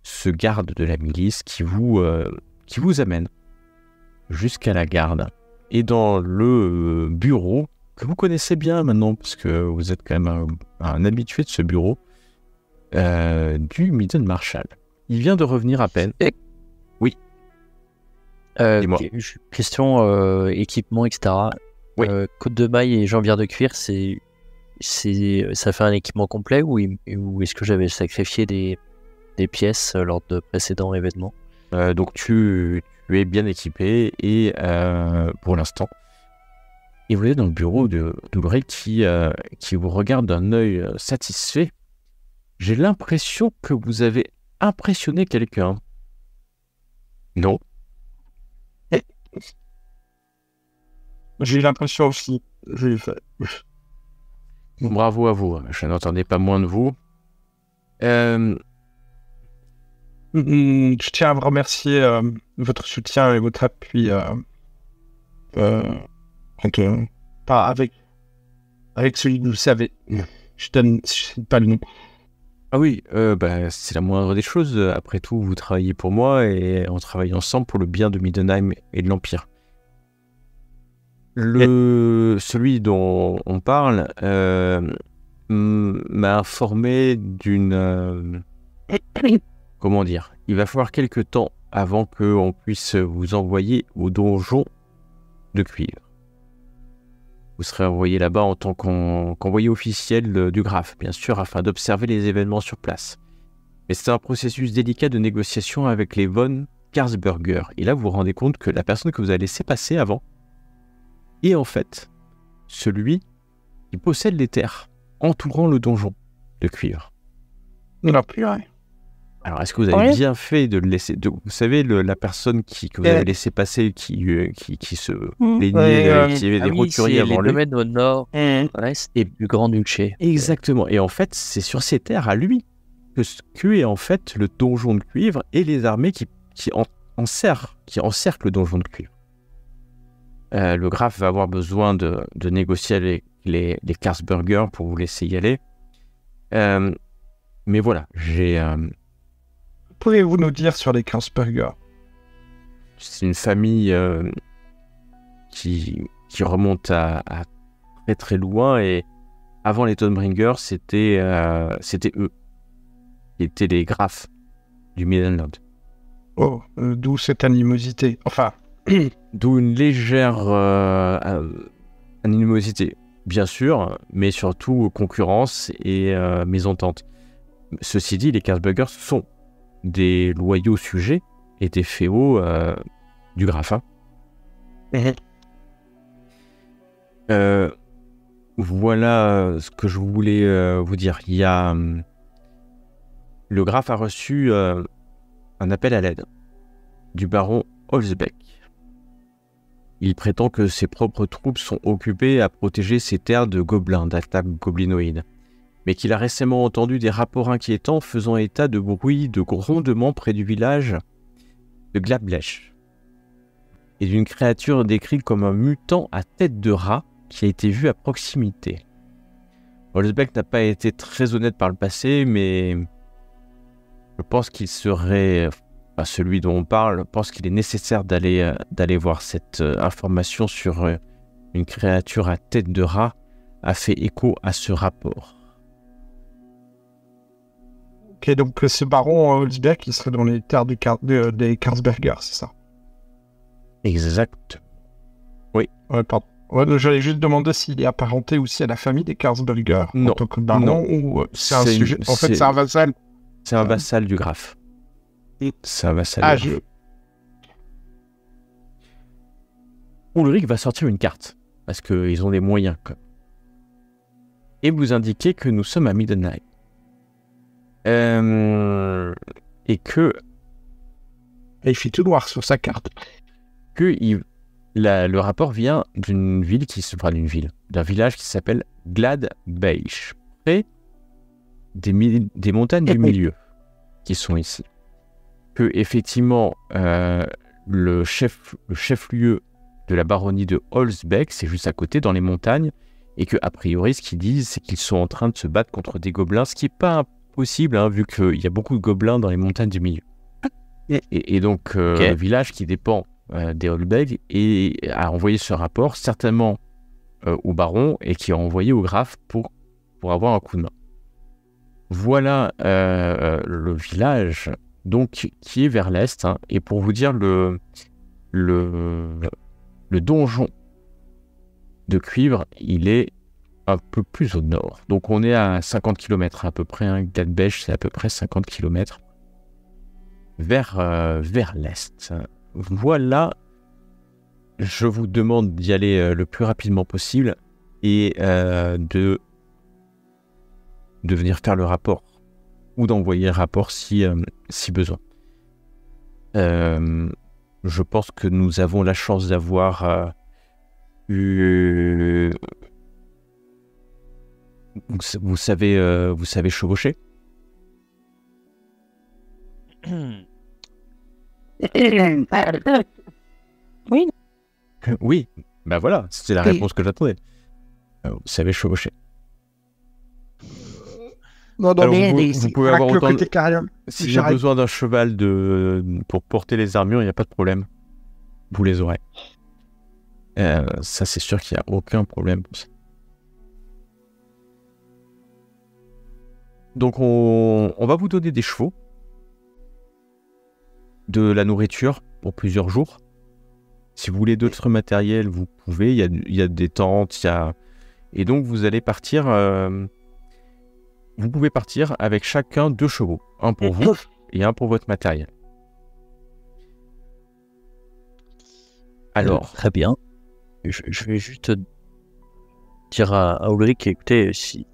ce garde de la milice qui vous amène jusqu'à la garde. Et dans le bureau, que vous connaissez bien maintenant, parce que vous êtes quand même un habitué de ce bureau, du Midden Marshal. Il vient de revenir à peine. Oui. Dis-moi. Question équipement, etc. Oui. Côte de maille et jambière de cuir, ça fait un équipement complet ou est-ce que j'avais sacrifié des pièces lors de précédents événements? Donc tu es bien équipé et pour l'instant. Et vous êtes dans le bureau d'Ulrich qui vous regarde d'un œil satisfait. J'ai l'impression que vous avez impressionné quelqu'un. Non? J'ai eu l'impression aussi. J'ai fait. Bravo à vous, je n'entendais pas moins de vous. Je tiens à vous remercier votre soutien et votre appui. Pas avec celui que vous savez. Je donne pas le nom. Ah oui, c'est la moindre des choses. Après tout, vous travaillez pour moi et on travaille ensemble pour le bien de Middenheim et de l'Empire. Celui dont on parle m'a informé d'une... comment dire? Il va falloir quelques temps avant qu'on puisse vous envoyer au donjon de cuivre. Vous serez envoyé là-bas en tant qu'envoyé officiel du Graf, bien sûr, afin d'observer les événements sur place. Mais c'est un processus délicat de négociation avec les von Karlsberger. Et là, vous vous rendez compte que la personne que vous avez laissé passer avant est en fait celui qui possède les terres entourant le donjon de cuivre. Non, plus rien. Alors, est-ce que vous avez bien fait de le laisser... vous savez, la personne que vous avez laissé passer, qui se plaignait, qui avait des roturiers avant lui. Les domaines au nord, est et du Grand Duché. Exactement. Et en fait, c'est sur ces terres à lui que est en fait le donjon de cuivre et les armées qui encerclent le donjon de cuivre. Le Graf va avoir besoin de négocier avec les Karlsberger pour vous laisser y aller. Mais voilà, Pouvez-vous nous dire sur les Karlsberger? C'est une famille qui remonte à très très loin, et avant les Thornbringer, c'était eux qui étaient les Grafs du Middenland. Oh, d'où cette animosité? Enfin... D'où une légère animosité, bien sûr, mais surtout concurrence et mésentente. Ceci dit, les Karlsberger sont des loyaux sujets et des féaux du Graf. Voilà ce que je voulais vous dire. Il y a... le Graf a reçu un appel à l'aide du baron Holzbeck. Il prétend que ses propres troupes sont occupées à protéger ses terres de gobelins, d'attaques goblinoïdes, mais qu'il a récemment entendu des rapports inquiétants faisant état de bruits de grondements près du village de Glabblech et d'une créature décrite comme un mutant à tête de rat qui a été vu à proximité. Holzbeck n'a pas été très honnête par le passé, mais je pense qu'il serait, celui dont on parle, je pense qu'il est nécessaire d'aller voir cette information sur une créature à tête de rat a fait écho à ce rapport. Ok, donc ce baron Holzbeck, il serait dans les terres des Karlsberger, c'est ça? Exact. Ouais, pardon. Ouais, j'allais juste demander s'il est apparenté aussi à la famille des Karlsberger Non. en tant que baron, Non. ou c'est un sujet... En fait, c'est un vassal. C'est un vassal du Graf. C'est un vassal Ah, du Graf. Ulrich va sortir une carte, parce qu'ils ont les moyens, quoi. Et vous indiquer que nous sommes à Midnight. Et que... Et il fait tout noir sur sa carte. Le rapport vient d'un village qui s'appelle Gladbeich, près des montagnes du milieu qui sont ici. Que effectivement le chef-lieu de la baronnie de Holzbeck, c'est juste à côté dans les montagnes, et que a priori ce qu'ils disent c'est qu'ils sont en train de se battre contre des gobelins, ce qui n'est pas impossible vu qu'il y a beaucoup de gobelins dans les montagnes du milieu. Et donc le village qui dépend des Holzbeck a envoyé ce rapport certainement au baron et qui a envoyé au Graf pour avoir un coup de main. Voilà le village donc qui est vers l'est, et pour vous dire le donjon de cuivre, il est un peu plus au nord. Donc on est à 50 km à peu près, Gladbeich c'est à peu près 50 km vers l'est. Voilà, je vous demande d'y aller le plus rapidement possible et de venir faire le rapport ou d'envoyer le rapport si besoin. Je pense que nous avons la chance d'avoir eu... Vous savez chevaucher? Oui. Oui, ben voilà, c'est la réponse que j'attendais. Vous savez chevaucher. Non, Alors, vous pouvez avoir autant de... carrière. Si j'ai besoin d'un cheval pour porter les armures, il n'y a pas de problème. Vous les aurez. Ça, c'est sûr qu'il n'y a aucun problème pour ça. Donc, on va vous donner des chevaux, de la nourriture pour plusieurs jours. Si vous voulez d'autres matériels, vous pouvez. Il y a des tentes, et donc, vous allez partir... Vous pouvez partir avec chacun 2 chevaux. Un pour vous et un pour votre matériel. Alors... Très bien. Je vais juste dire à Ulrich, écoutez, si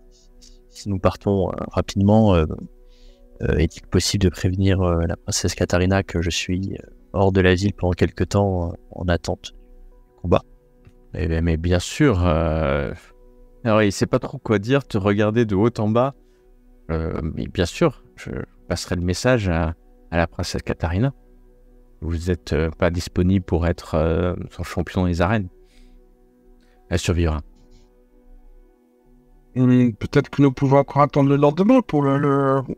nous partons rapidement, est-il possible de prévenir la princesse Katharina que je suis hors de la ville pendant quelque temps en attente du combat? Mais bien sûr... Alors, il ne sait pas trop quoi dire, te regarder de haut en bas. Mais bien sûr, je passerai le message à la princesse Katharina. Vous n'êtes pas disponible pour être son champion dans les arènes. Elle survivra. Peut-être que nous pouvons encore attendre le lendemain pour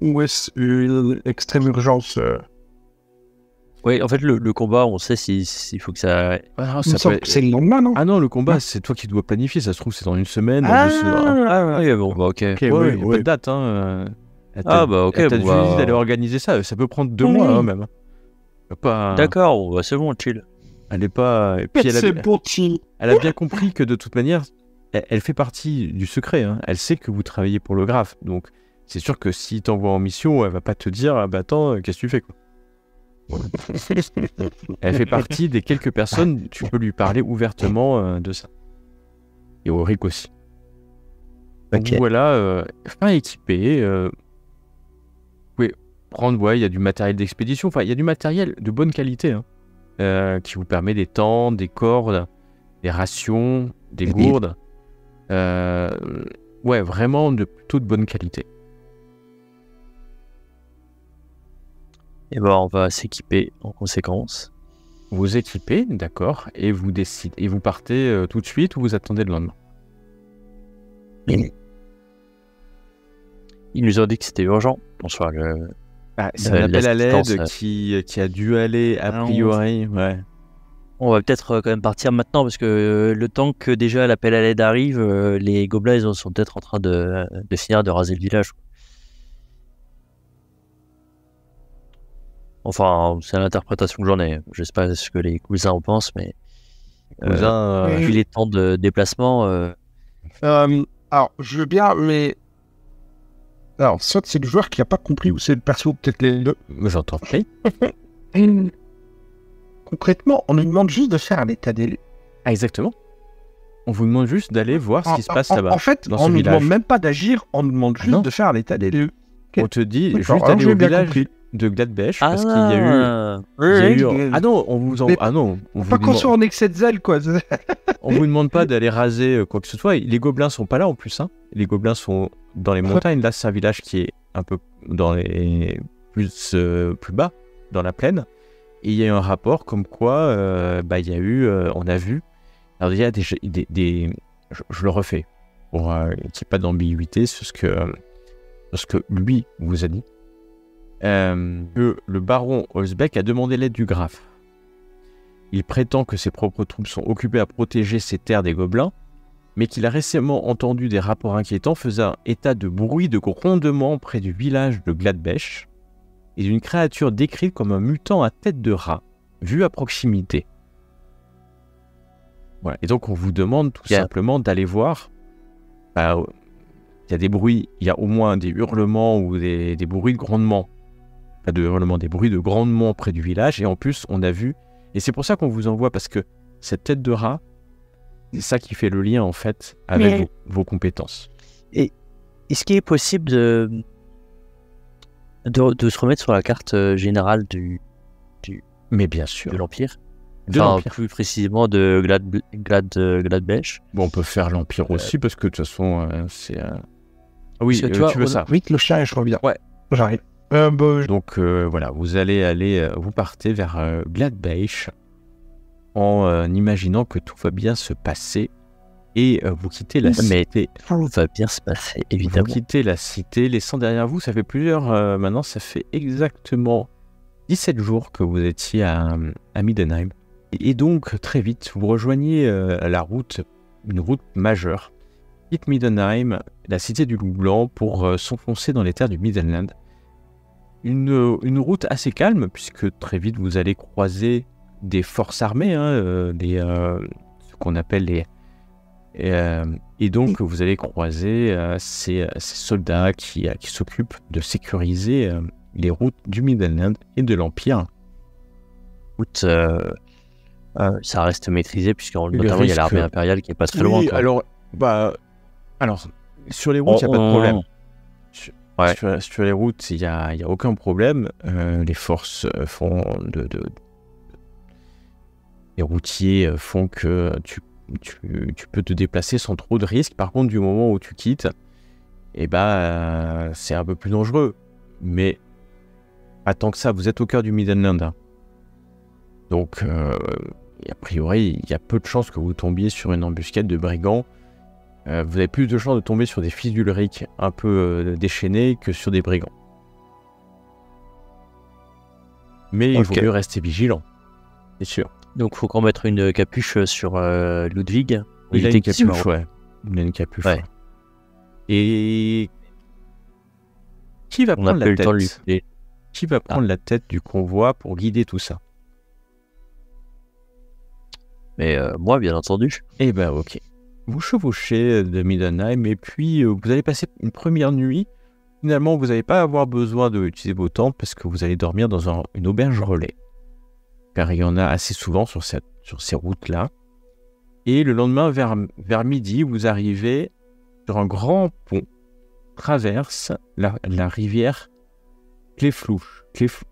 ou est-ce une extrême urgence Oui, en fait, le combat, on sait s'il faut que ça... C'est le lendemain, non? Ah non, le combat, c'est toi qui dois planifier. Ça se trouve, c'est dans une semaine. oui, bon, bah, ok. Il n'y a pas de date. Elle t'a dit d'aller organiser ça. Ça peut prendre 2 mois, même. Pas... D'accord, c'est bon, chill. Elle est pas... Et puis, chill. Elle a bien compris que de toute manière, elle fait partie du secret. Elle sait que vous travaillez pour le Graf. Donc, c'est sûr que si t'envoie en mission, elle va pas te dire, attends, qu'est-ce que tu fais, quoi. Elle fait partie des quelques personnes, tu peux lui parler ouvertement de ça. Et Ulrich aussi. Donc Ok. voilà, fin équipé. Vous pouvez prendre, il y a du matériel d'expédition. Enfin, il y a du matériel de bonne qualité qui vous permet des tentes, des cordes, des rations, des gourdes. Vraiment de plutôt de bonne qualité. Et ben, on va s'équiper en conséquence. Vous équipez, d'accord, et vous décidez. Et vous partez tout de suite ou vous attendez le lendemain? Ils nous ont dit que c'était urgent. Bonsoir. C'est un appel à l'aide l'assistance, qui a dû aller a priori. Ouais. On va peut-être quand même partir maintenant parce que le temps que déjà l'appel à l'aide arrive, les gobelins ils sont peut-être en train de finir de raser le village. Enfin, c'est l'interprétation que j'en ai. Je sais pas ce que les cousins en pensent, mais vu les temps de déplacement, Alors, je veux bien, mais... Alors, soit c'est le joueur qui n'a pas compris, ou c'est le perso, peut-être les deux. J'entends pris. Concrètement, on nous demande juste de faire un état des lieux. Ah, exactement. On vous demande juste d'aller voir ce qui se passe là-bas. En fait, dans on ce nous village. demande même pas d'agir, on nous demande juste non. de faire un état des lieux. On te dit D'accord, juste alors d'aller j'ai au bien village compris. de Gladbech parce qu'il y a eu... il y a eu- Ah non, on vous en... Mais Ah non, on Pas vous qu'on demande... soit en excès de zèle, quoi. on vous demande pas d'aller raser quoi que ce soit. Les gobelins sont pas là en plus. Les gobelins sont dans les montagnes. Là, c'est un village qui est un peu dans les plus bas, dans la plaine. Et il y a eu un rapport comme quoi, il y a eu, on a vu. Alors il y a des je le refais pour qu'il n'y ait pas d'ambiguïté sur ce que lui vous a dit. Que le baron Holzbeck a demandé l'aide du graphe. Il prétend que ses propres troupes sont occupées à protéger ces terres des gobelins, mais qu'il a récemment entendu des rapports inquiétants faisant état de bruit de grondement près du village de Gladbech et d'une créature décrite comme un mutant à tête de rat, vu à proximité. Voilà. Et donc on vous demande tout simplement d'aller voir. Il y a des bruits, il y a au moins des hurlements ou des bruits de grondement. Pas de hurlements, des bruits de grondement près du village. Et en plus, on a vu, et c'est pour ça qu'on vous envoie, parce que cette tête de rat, c'est ça qui fait le lien en fait avec vos compétences. Et est-ce qu'il est possible de se remettre sur la carte générale Mais bien sûr. de l'Empire? De l'Empire. Plus précisément de Gladbech. Bon, on peut faire l'Empire aussi, parce que de toute façon, c'est... Oui, Parce que, tu vois, tu veux ça. Vite le chien et je reviens. Ouais. J'arrive. Donc voilà, vous allez vous partez vers Gladbech en imaginant que tout va bien se passer et vous quittez la cité. Tout va bien se passer, évidemment. Vous quittez la cité, laissant derrière vous, ça fait maintenant ça fait exactement 17 jours que vous étiez à Middenheim. Et donc très vite, vous rejoignez une route majeure, quitte Middenheim, la cité du Loup Blanc, pour s'enfoncer dans les terres du Middenland. Une route assez calme, puisque très vite vous allez croiser des forces armées, ce qu'on appelle et donc vous allez croiser ces soldats qui s'occupent de sécuriser les routes du Middenland et de l'Empire. Ça reste maîtrisé, puisque notamment il y a l'armée impériale qui est pas très loin. Quoi. Alors, sur les routes, il n'y a pas de problème. Sur les routes, il n'y a aucun problème. Les forces les routiers font que tu peux te déplacer sans trop de risques. Par contre, du moment où tu quittes, c'est un peu plus dangereux. Mais pas tant que ça, vous êtes au cœur du Middenland. Donc, a priori, il y a peu de chances que vous tombiez sur une embuscade de brigands. Vous avez plus de chances de tomber sur des fils d'Ulrich un peu déchaînés que sur des brigands. Mais il vaut mieux rester vigilant, c'est sûr. Donc il faut qu'on mette une capuche sur Ludwig. Il a une capuche, ouais. Il a une capuche. Ouais. Et qui va prendre la tête? Qui va prendre la tête du convoi pour guider tout ça? Mais moi, bien entendu. Eh ben ok. Vous chevauchez de Middenheim et puis vous allez passer une première nuit. Finalement, vous n'allez pas avoir besoin d'utiliser vos tentes parce que vous allez dormir dans une auberge relais. Car il y en a assez souvent sur ces routes-là. Et le lendemain, vers midi, vous arrivez sur un grand pont, traverse la rivière Klefluch. Klefluch.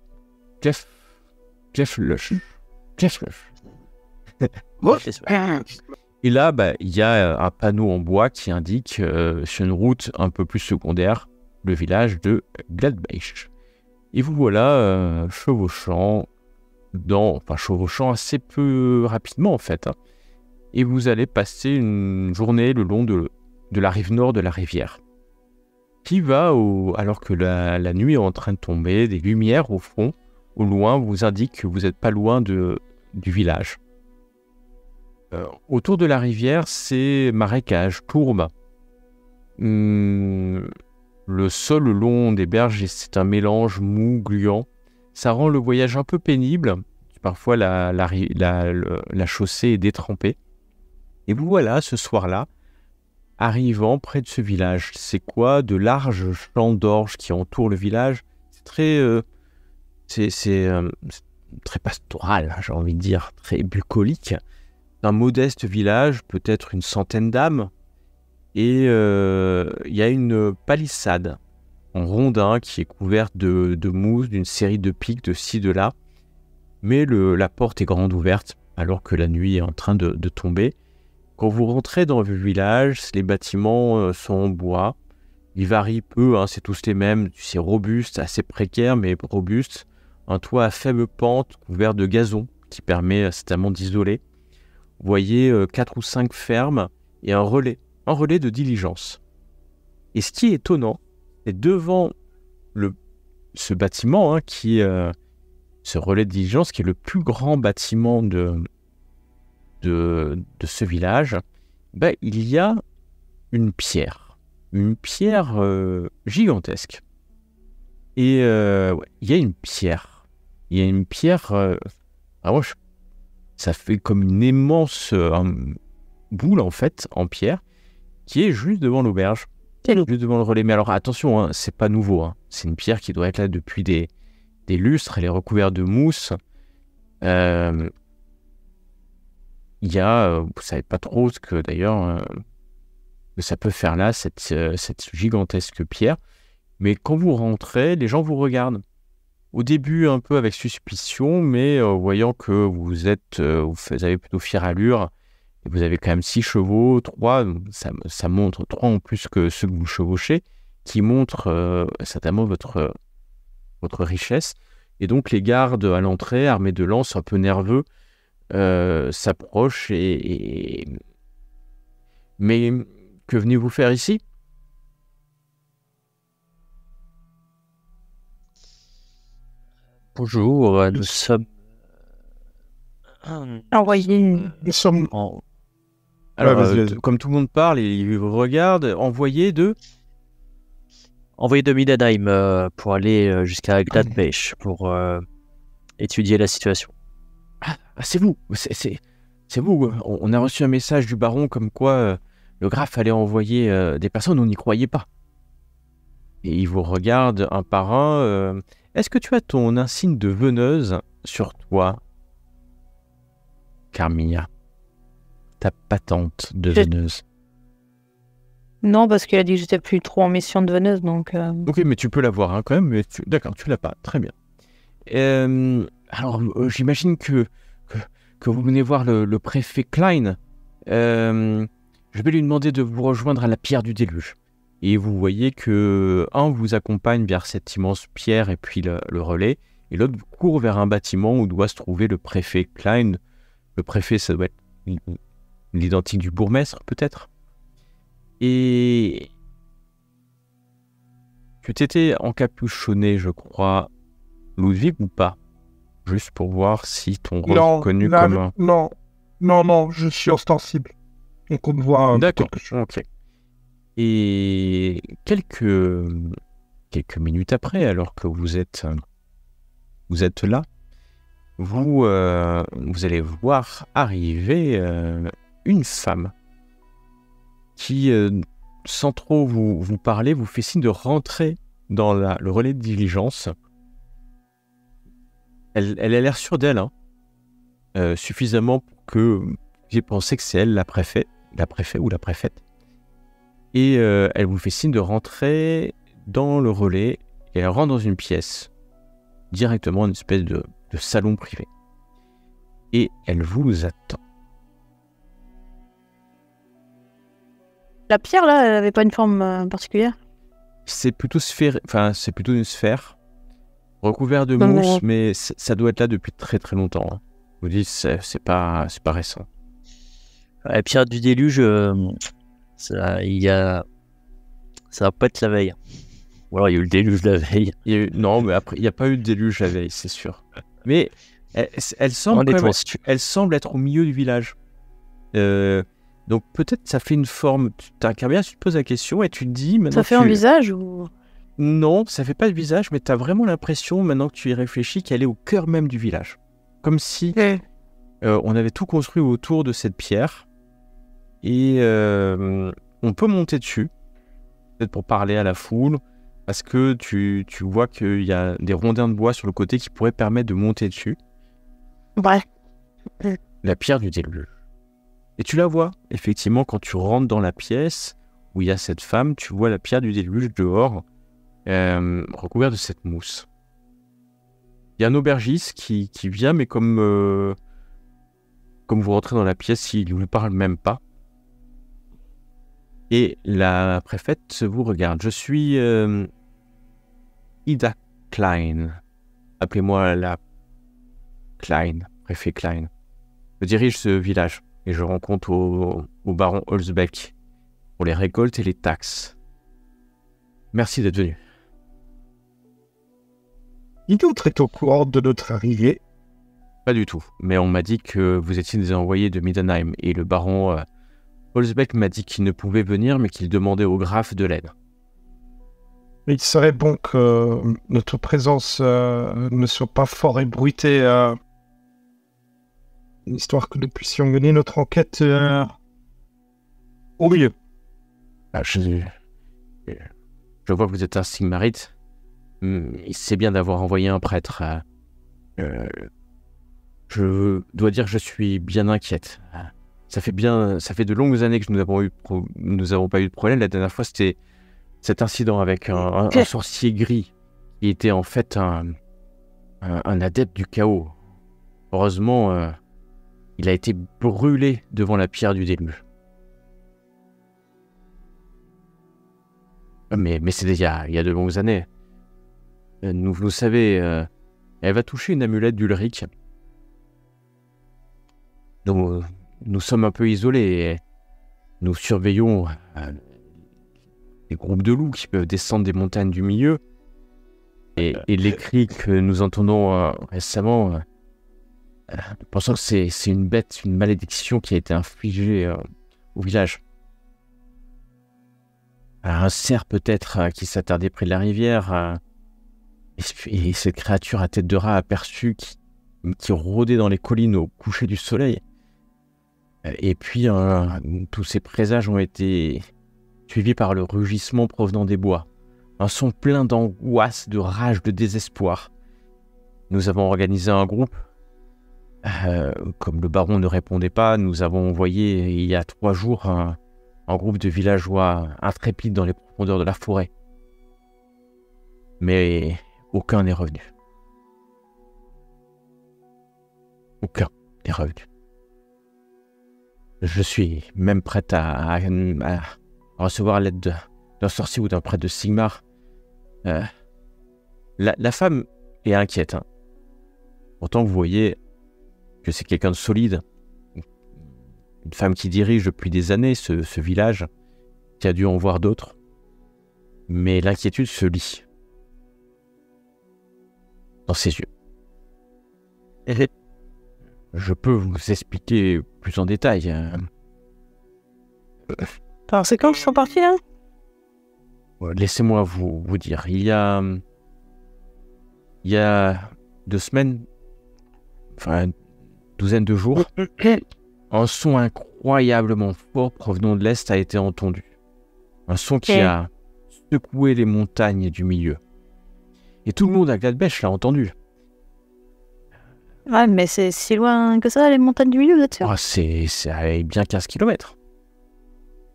Et là, il y a un panneau en bois qui indique sur une route un peu plus secondaire le village de Gladbach. Et vous voilà chevauchant assez peu rapidement en fait. Hein. Et vous allez passer une journée le long de la rive nord de la rivière. Qui va, alors que la nuit est en train de tomber, des lumières au fond, au loin, vous indiquent que vous n'êtes pas loin du village. Autour de la rivière, c'est marécage, tourbe. Le sol le long des berges, c'est un mélange mou, gluant. Ça rend le voyage un peu pénible. Parfois, la chaussée est détrempée. Et vous voilà, ce soir-là, arrivant près de ce village. C'est quoi? De larges champs d'orge qui entourent le village. C'est très... c'est très pastoral, j'ai envie de dire, très bucolique. Un modeste village, peut-être une centaine d'âmes. Et il y a une palissade en rondin qui est couverte de mousse, d'une série de pics de ci, de là. Mais la porte est grande ouverte alors que la nuit est en train de tomber. Quand vous rentrez dans le village, les bâtiments sont en bois. Ils varient peu, hein, c'est tous les mêmes. C'est robuste, assez précaire, mais robuste. Un toit à faible pente, couvert de gazon, qui permet certainement d'isoler. Vous voyez 4 ou 5 fermes et un relais de diligence. Et ce qui est étonnant, c'est devant ce bâtiment, hein, ce relais de diligence, qui est le plus grand bâtiment de ce village, il y a une pierre gigantesque. Et il y a une pierre. Vraiment, ça fait comme une immense boule en fait, en pierre, qui est juste devant l'auberge, juste devant le relais. Mais alors attention, hein, c'est pas nouveau. Hein. C'est une pierre qui doit être là depuis des lustres. Elle est recouverte de mousse. Il y a, vous savez pas trop ce que d'ailleurs que ça peut faire là, cette gigantesque pierre. Mais quand vous rentrez, les gens vous regardent. Au début, un peu avec suspicion, mais voyant que vous avez plutôt fière allure, et vous avez quand même 6 chevaux, 3, ça montre 3 en plus que ceux que vous chevauchez, qui montrent certainement votre richesse. Et donc les gardes à l'entrée, armés de lances, un peu nerveux, s'approchent Mais que venez-vous faire ici ? Bonjour, nous sommes Envoyé. Nous sommes... Alors, vas-y. comme tout le monde parle, il vous regarde, envoyé de Midenheim pour aller jusqu'à Gladbach pour étudier la situation. Ah, c'est vous, c'est vous. On a reçu un message du baron comme quoi le graphe allait envoyer des personnes, on n'y croyait pas. Et il vous regarde un par un. Est-ce que tu as ton insigne de veneuse sur toi, Carmilla? Ta patente de veneuse. Non, parce qu'il a dit que j'étais plus trop en mission de veneuse, donc... Ok, mais tu peux l'avoir hein, quand même. Mais d'accord, tu l'as pas. Très bien. Alors, j'imagine que vous venez voir le préfet Klein. Je vais lui demander de vous rejoindre à la pierre du déluge. Et vous voyez que un vous accompagne vers cette immense pierre et puis le relais, et l'autre court vers un bâtiment où doit se trouver le préfet Klein. Le préfet, ça doit être l'identique du bourgmestre, peut-être. Et tu t'étais encapuchonné, je crois, Ludwig, ou pas? Juste pour voir si ton rôle reconnu comme un... Non, je suis ostensible. Donc on me voit D'accord, quelque chose. ok. Et quelques minutes après, alors que vous êtes là, vous allez voir arriver une femme qui, sans trop vous parler, vous fait signe de rentrer dans le relais de diligence. Elle a l'air sûre d'elle, hein, suffisamment pour que J'ai pensé que c'est elle la préfet ou la préfète. Et elle vous fait signe de rentrer dans le relais et elle rentre dans une pièce, directement une espèce de salon privé. Et elle vous attend. La pierre, là, elle avait pas une forme particulière? C'est plutôt c'est plutôt une sphère recouverte de Non, mousse, mais ça doit être là depuis très très longtemps. Hein. Je vous dis, c'est pas récent. La pierre du déluge, ça va pas être la veille. Ou alors il y a eu le déluge la veille. Non, mais après, il n'y a pas eu de déluge la veille, c'est sûr. Mais elle semble être au milieu du village. Donc peut-être ça fait une forme. Carmilla, tu te poses la question et tu te dis... Ça fait un visage ou... Non, ça fait pas de visage, mais tu as vraiment l'impression, maintenant que tu y réfléchis, qu'elle est au cœur même du village. Comme si on avait tout construit autour de cette pierre. Et on peut monter dessus, peut-être pour parler à la foule, parce que tu vois qu'il y a des rondins de bois sur le côté qui pourraient permettre de monter dessus. Ouais. La pierre du déluge. Et tu la vois, effectivement, quand tu rentres dans la pièce où il y a cette femme, tu vois la pierre du déluge dehors, recouverte de cette mousse. Il y a un aubergiste qui vient, mais comme vous rentrez dans la pièce, il ne vous parle même pas. Et la préfète vous regarde. Je suis Ida Klein. Appelez-moi la Klein, préfet Klein. Je dirige ce village et je rends compte au baron Holzbeck pour les récoltes et les taxes. Merci d'être venu. Qui d'autre est au courant de notre arrivée? Pas du tout, mais on m'a dit que vous étiez des envoyés de Middenheim et le baron Holzbeck m'a dit qu'il ne pouvait venir mais qu'il demandait au graphe de l'aide. Il serait bon que notre présence ne soit pas fort ébruitée, histoire que nous puissions mener notre enquête au mieux. Ah, je vois que vous êtes un Sigmarite. C'est bien d'avoir envoyé un prêtre. Je dois dire que je suis bien inquiète. Ça fait de longues années que nous n'avons pas eu de problème. La dernière fois, c'était cet incident avec un sorcier gris qui était en fait un adepte du chaos. Heureusement, il a été brûlé devant la pierre du déluge. Mais c'était il y a de longues années. Vous savez, elle va toucher une amulette d'Ulrich. Donc, nous sommes un peu isolés et nous surveillons des groupes de loups qui peuvent descendre des montagnes du milieu. Et les cris que nous entendons récemment, pensons que c'est une bête, une malédiction qui a été infligée au village. Un cerf peut-être qui s'attardait près de la rivière. Et cette créature à tête de rat aperçue qui rôdait dans les collines au coucher du soleil. Et puis, tous ces présages ont été suivis par le rugissement provenant des bois. Un son plein d'angoisse, de rage, de désespoir. Nous avons organisé un groupe. Comme le baron ne répondait pas, nous avons envoyé, il y a 3 jours, un groupe de villageois intrépides dans les profondeurs de la forêt. Mais aucun n'est revenu. Aucun n'est revenu. Je suis même prête à recevoir l'aide d'un sorcier ou d'un prêtre de Sigmar. La femme est inquiète. Hein. Pourtant, vous voyez que c'est quelqu'un de solide. Une femme qui dirige depuis des années ce village, qui a dû en voir d'autres. Mais l'inquiétude se lit dans ses yeux. Je peux vous expliquer plus en détail. Alors, c'est quand qu'ils sont partis, là? Laissez-moi vous dire. Il y a 2 semaines, enfin une douzaine de jours, un son incroyablement fort provenant de l'Est a été entendu. Un son qui a secoué les montagnes du milieu. Et tout le monde à Gladbech l'a entendu. Ouais, mais c'est si loin que ça, les montagnes du milieu, vous êtes sûr? Ah, c'est à bien 15 km.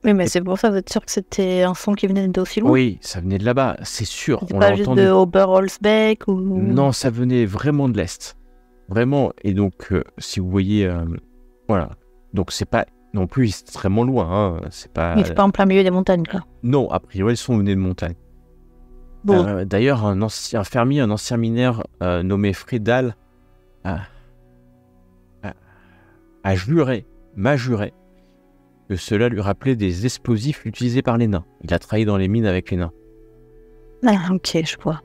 Oui, mais c'est pour ça, vous êtes sûr que c'était un son qui venait d'aussi loin? Oui, ça venait de là-bas, c'est sûr. C'était On pas l'a juste entendu. de Oberholzbeck ou... Non, ça venait vraiment de l'Est. Vraiment. Et donc, si vous voyez... voilà. Donc, c'est pas non plus extrêmement loin. Hein. C'est pas... Mais c'est pas en plein milieu des montagnes, quoi. Non, a priori, ils sont venus de montagne. Bon, D'ailleurs, un fermier, un ancien mineur nommé Frédal m'a juré que cela lui rappelait des explosifs utilisés par les nains. Il a travaillé dans les mines avec les nains. ah, ok, je vois.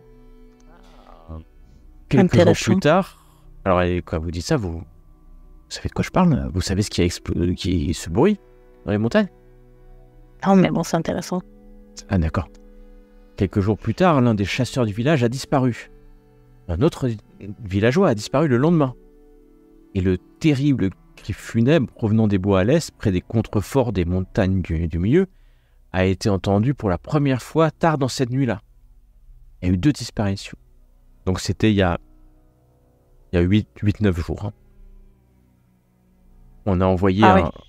Quelques jours Intéressant. plus tard, alors quand vous dites ça, vous savez de quoi je parle? Vous savez ce qui a explosé, ce bruit dans les montagnes? Non, mais bon, c'est intéressant. Ah d'accord. Quelques jours plus tard, l'un des chasseurs du village a disparu. Un autre villageois a disparu le lendemain. Et le terrible cri funèbre provenant des bois à l'est, près des contreforts des montagnes du milieu, a été entendu pour la première fois tard dans cette nuit-là. Il y a eu 2 disparitions. Donc c'était il y a 8-9 jours. Hein. On a envoyé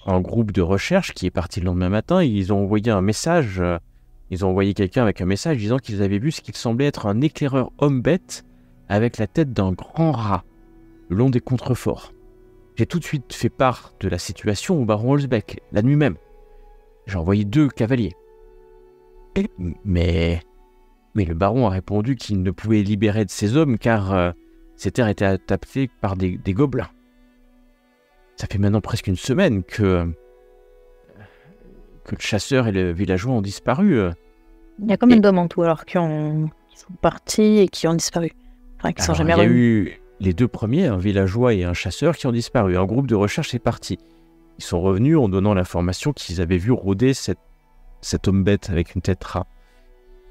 un groupe de recherche qui est parti le lendemain matin. Ils ont envoyé un message. Ils ont envoyé quelqu'un avec un message disant qu'ils avaient vu ce qu'il semblait être un éclaireur homme-bête avec la tête d'un grand rat le long des contreforts. J'ai tout de suite fait part de la situation au baron Holzbeck, la nuit même. J'ai envoyé 2 cavaliers. Mais le baron a répondu qu'il ne pouvait libérer de ses hommes car ces terres étaient attaquées par des gobelins. Ça fait maintenant presque une semaine que le chasseur et le villageois ont disparu. Il y a combien d'hommes en tout, alors, qui sont partis et qui ont disparu? Enfin, qui sont jamais Il y a revenus. eu les 2 premiers, un villageois et un chasseur, qui ont disparu. Un groupe de recherche est parti. Ils sont revenus en donnant l'information qu'ils avaient vu rôder cet homme bête avec une tête rat.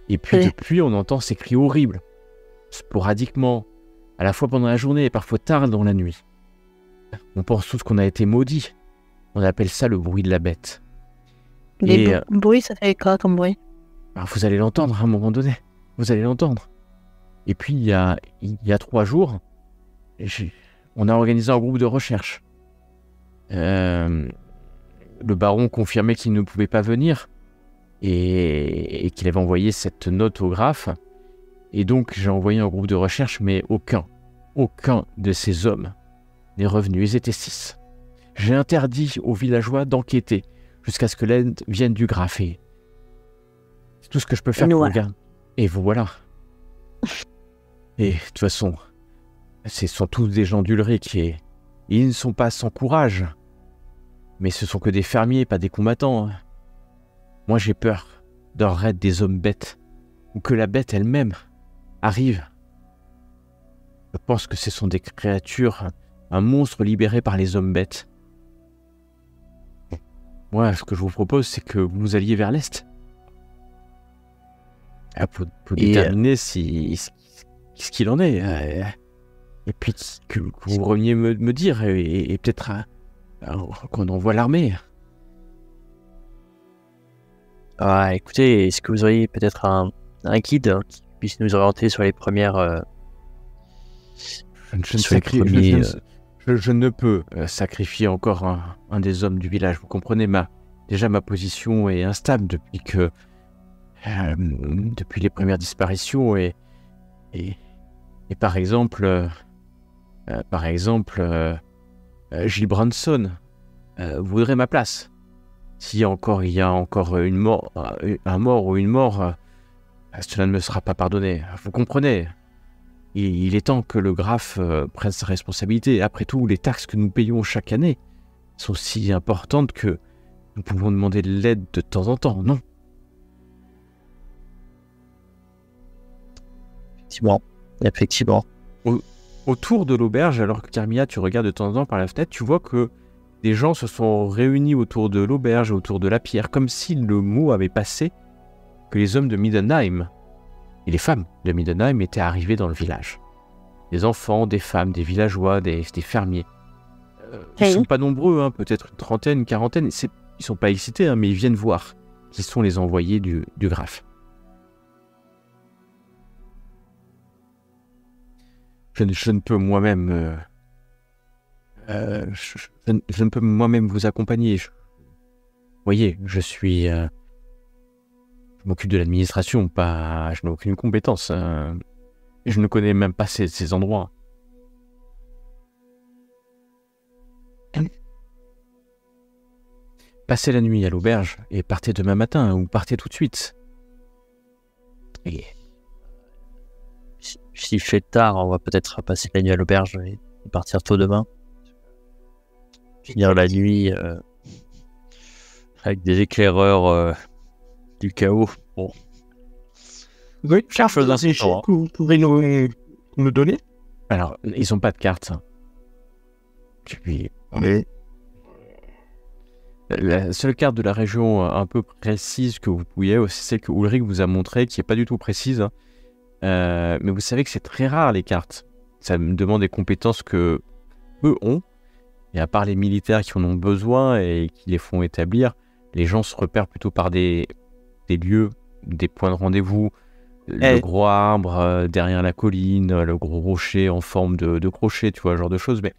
Et puis Oui. depuis, on entend ces cris horribles, sporadiquement, à la fois pendant la journée et parfois tard dans la nuit. On pense tous qu'on a été maudits. On appelle ça le bruit de la bête. Les bruits, ça fait quoi comme bruit? Alors vous allez l'entendre à un moment donné. Vous allez l'entendre. Et puis il y a 3 jours, on a organisé un groupe de recherche. Le baron confirmait qu'il ne pouvait pas venir et qu'il avait envoyé cette note au graphe. Et donc j'ai envoyé un groupe de recherche, mais aucun de ces hommes n'est revenu. Ils étaient 6. J'ai interdit aux villageois d'enquêter jusqu'à ce que l'aide vienne du graphe. Et c'est tout ce que je peux faire pour Voilà. regarder. Et vous voilà. Et de toute façon, ce sont tous des gens d'Ulrich et ils ne sont pas sans courage. Mais ce sont que des fermiers, pas des combattants. Moi j'ai peur d'un raid des hommes bêtes, ou que la bête elle-même arrive. Je pense que ce sont des créatures, un monstre libéré par les hommes bêtes. Moi, ce que je vous propose, c'est que vous alliez vers l'est. Pour déterminer ce qu'il en est. Et puis que vous reveniez me dire, et peut-être qu'on envoie l'armée. Ah, écoutez, est-ce que vous auriez peut-être un guide qui puisse nous orienter sur les premières... Je ne peux sacrifier encore un des hommes du village. Vous comprenez, déjà ma position est instable depuis les premières disparitions et par exemple Gilles Branson voudrait ma place. S'il y a encore un mort ou une mort, cela ne me sera pas pardonné. Vous comprenez? Il est temps que le graphe prenne sa responsabilité. Après tout, les taxes que nous payons chaque année sont si importantes que nous pouvons demander de l'aide de temps en temps, non? Effectivement. Autour de l'auberge, alors que Carmilla, tu regardes de temps en temps par la fenêtre, tu vois que des gens se sont réunis autour de l'auberge, autour de la pierre, comme si le mot avait passé que les hommes de Middenheim et les femmes de Middenheim étaient arrivés dans le village. Des enfants, des femmes, des villageois, des fermiers. Ils ne sont pas nombreux, hein, peut-être une trentaine, une quarantaine. Ils ne sont pas excités, hein, mais ils viennent voir qui sont les envoyés du graphe. Je ne peux moi-même Je ne peux moi-même vous accompagner. Vous voyez, je m'occupe de l'administration, je n'ai aucune compétence. Je ne connais même pas ces endroits. Passez la nuit à l'auberge et partez demain matin ou partez tout de suite. Et S'il fait tard, on va peut-être passer la nuit à l'auberge et partir tôt demain. Finir la nuit avec des éclaireurs du chaos. Bon. Oui, Cherche des l'instant, échelles hein. que vous pourrez nous donner. alors, ils n'ont pas de carte. Puis, Oui. la seule carte de la région un peu précise que vous pouviez, c'est celle que Ulrich vous a montrée, qui n'est pas du tout précise. Mais vous savez que c'est très rare les cartes. Ça me demande des compétences que eux ont. Et à part les militaires qui en ont besoin et qui les font établir, les gens se repèrent plutôt par des lieux, des points de rendez-vous. Le gros arbre derrière la colline, le gros rocher en forme de crochet, tu vois, ce genre de choses. Mais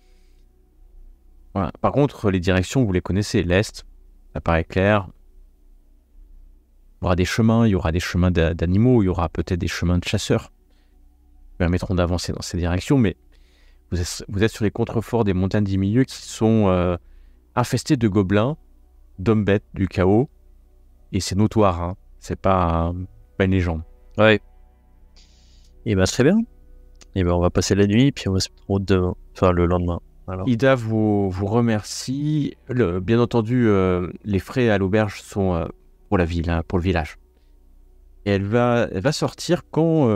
voilà. Par contre, les directions, vous les connaissez. L'Est, ça paraît clair. Il y aura des chemins d'animaux, il y aura peut-être des chemins de chasseurs qui permettront d'avancer dans ces directions, mais vous êtes sur les contreforts des montagnes du milieu qui sont infestées de gobelins, d'hommes bêtes, du chaos, et c'est notoire, hein. C'est pas une légende. Ouais. Et ben très bien. Et ben on va passer la nuit, puis on va se mettre en route le lendemain. Alors. Ida vous remercie. Bien entendu, les frais à l'auberge sont pour la ville, hein, pour le village. Et elle va sortir quand...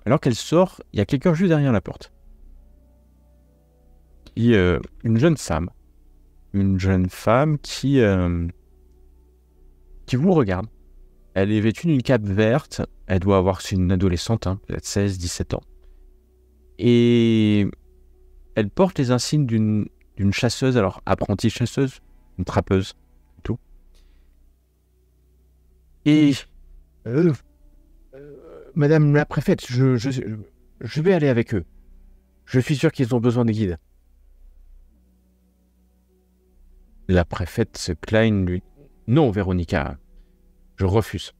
alors qu'elle sort, il y a quelqu'un juste derrière la porte. Une jeune femme. Une jeune femme qui vous regarde. Elle est vêtue d'une cape verte. Elle doit avoir, c'est une adolescente, hein, peut-être 16-17 ans. Et elle porte les insignes d'une chasseuse, alors apprentie chasseuse, une trappeuse, tout. Et Madame la préfète, je vais aller avec eux. Je suis sûr qu'ils ont besoin de guides. La préfète Klein lui... Non, Véronica, je refuse.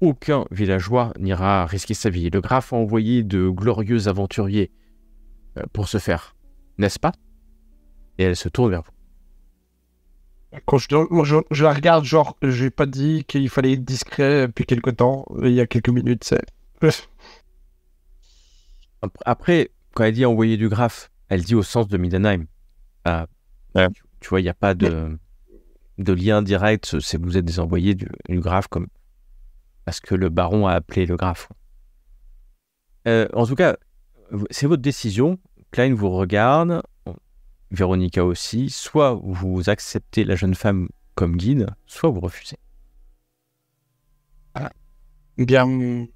Aucun villageois n'ira risquer sa vie. Le graphe a envoyé de glorieux aventuriers pour ce faire, n'est-ce pas? Et elle se tourne vers vous. Quand je la regarde, genre, j'ai pas dit qu'il fallait être discret depuis quelque temps, il y a quelques minutes, c'est... Après, quand elle dit envoyer du graphe, elle dit au sens de Midenheim. Ouais. Tu vois, il n'y a pas de lien direct, c'est vous êtes des envoyés du graphe comme parce que le baron a appelé le graphe. En tout cas, c'est votre décision. Klein vous regarde, Véronica aussi. Soit vous acceptez la jeune femme comme guide, soit vous refusez. Bien...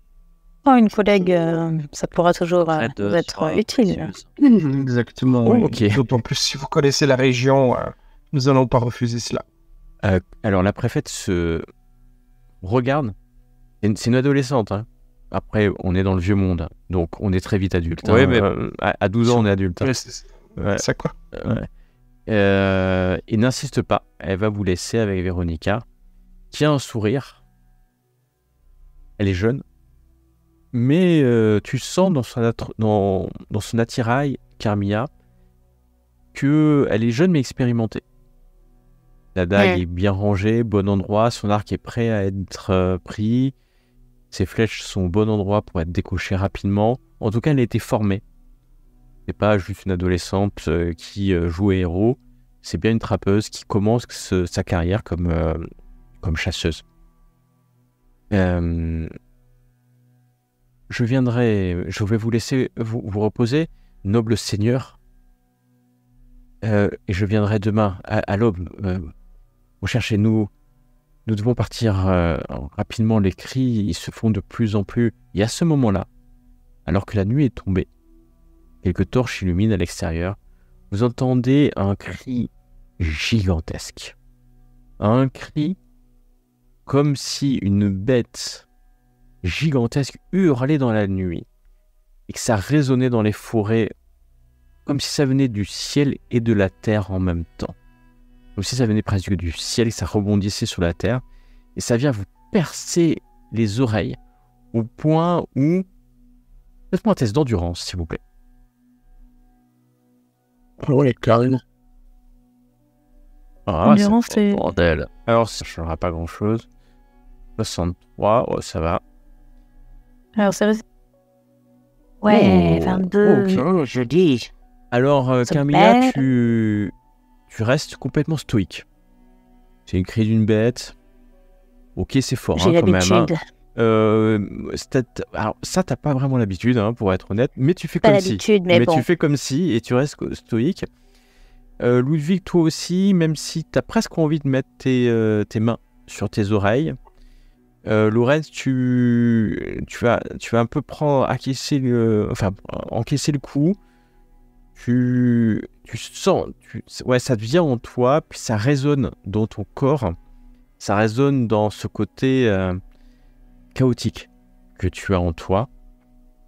Une collègue, ça pourra toujours être utile. Exactement. Oh, oui. ok. D'autant plus si vous connaissez la région, nous n'allons pas refuser cela. Alors la préfète se regarde. C'est une adolescente. Hein. Après, on est dans le vieux monde, donc on est très vite adulte. Oui, hein. mais à 12 ans, on est adulte. Hein. Ouais, c'est Ouais. ça quoi. Ouais. Et n'insiste pas. Elle va vous laisser avec Véronica, qui a un sourire. Elle est jeune. Mais tu sens dans son attirail, Carmilla, qu'elle est jeune mais expérimentée. La dague est bien rangée, bon endroit, son arc est prêt à être pris, ses flèches sont au bon endroit pour être décochées rapidement. En tout cas, elle a été formée. C'est pas juste une adolescente qui joue héros, c'est bien une trappeuse qui commence sa carrière comme chasseuse. Je vais vous laisser vous reposer, noble seigneur, et je viendrai demain à l'aube vous chercher. Nous devons partir rapidement. Les cris ils se font de plus en plus. Et à ce moment-là, alors que la nuit est tombée, quelques torches illuminent à l'extérieur, vous entendez un cri gigantesque. Un cri comme si une bête gigantesque hurlait dans la nuit et que ça résonnait dans les forêts comme si ça venait du ciel et de la terre en même temps. Comme si ça venait presque du ciel et ça rebondissait sur la terre. Et ça vient vous percer les oreilles au point où... Faites-moi un test d'endurance, s'il vous plaît. Ouais, carrément. Ah, Endurance, c'est... Bordel. Alors, ça ne changera pas grand-chose. 63, oh, ça va. Alors, c'est... Ouais, Oh, 22. ok. Oh, je dis. Alors, Ça Carmilla, me plaît. tu restes complètement stoïque. C'est le cri d'une bête. Ok, c'est fort J'ai quand même. l'habitude. Alors, ça, t'as pas vraiment l'habitude, pour être honnête, mais tu fais Pas comme si. l'habitude, mais bon. Tu fais comme si et tu restes stoïque. Ludwig, toi aussi, même si t'as presque envie de mettre tes mains sur tes oreilles, Lorenz, tu vas un peu encaisser le coup. Tu sens, ça te vient en toi, puis ça résonne dans ton corps, ça résonne dans ce côté chaotique que tu as en toi,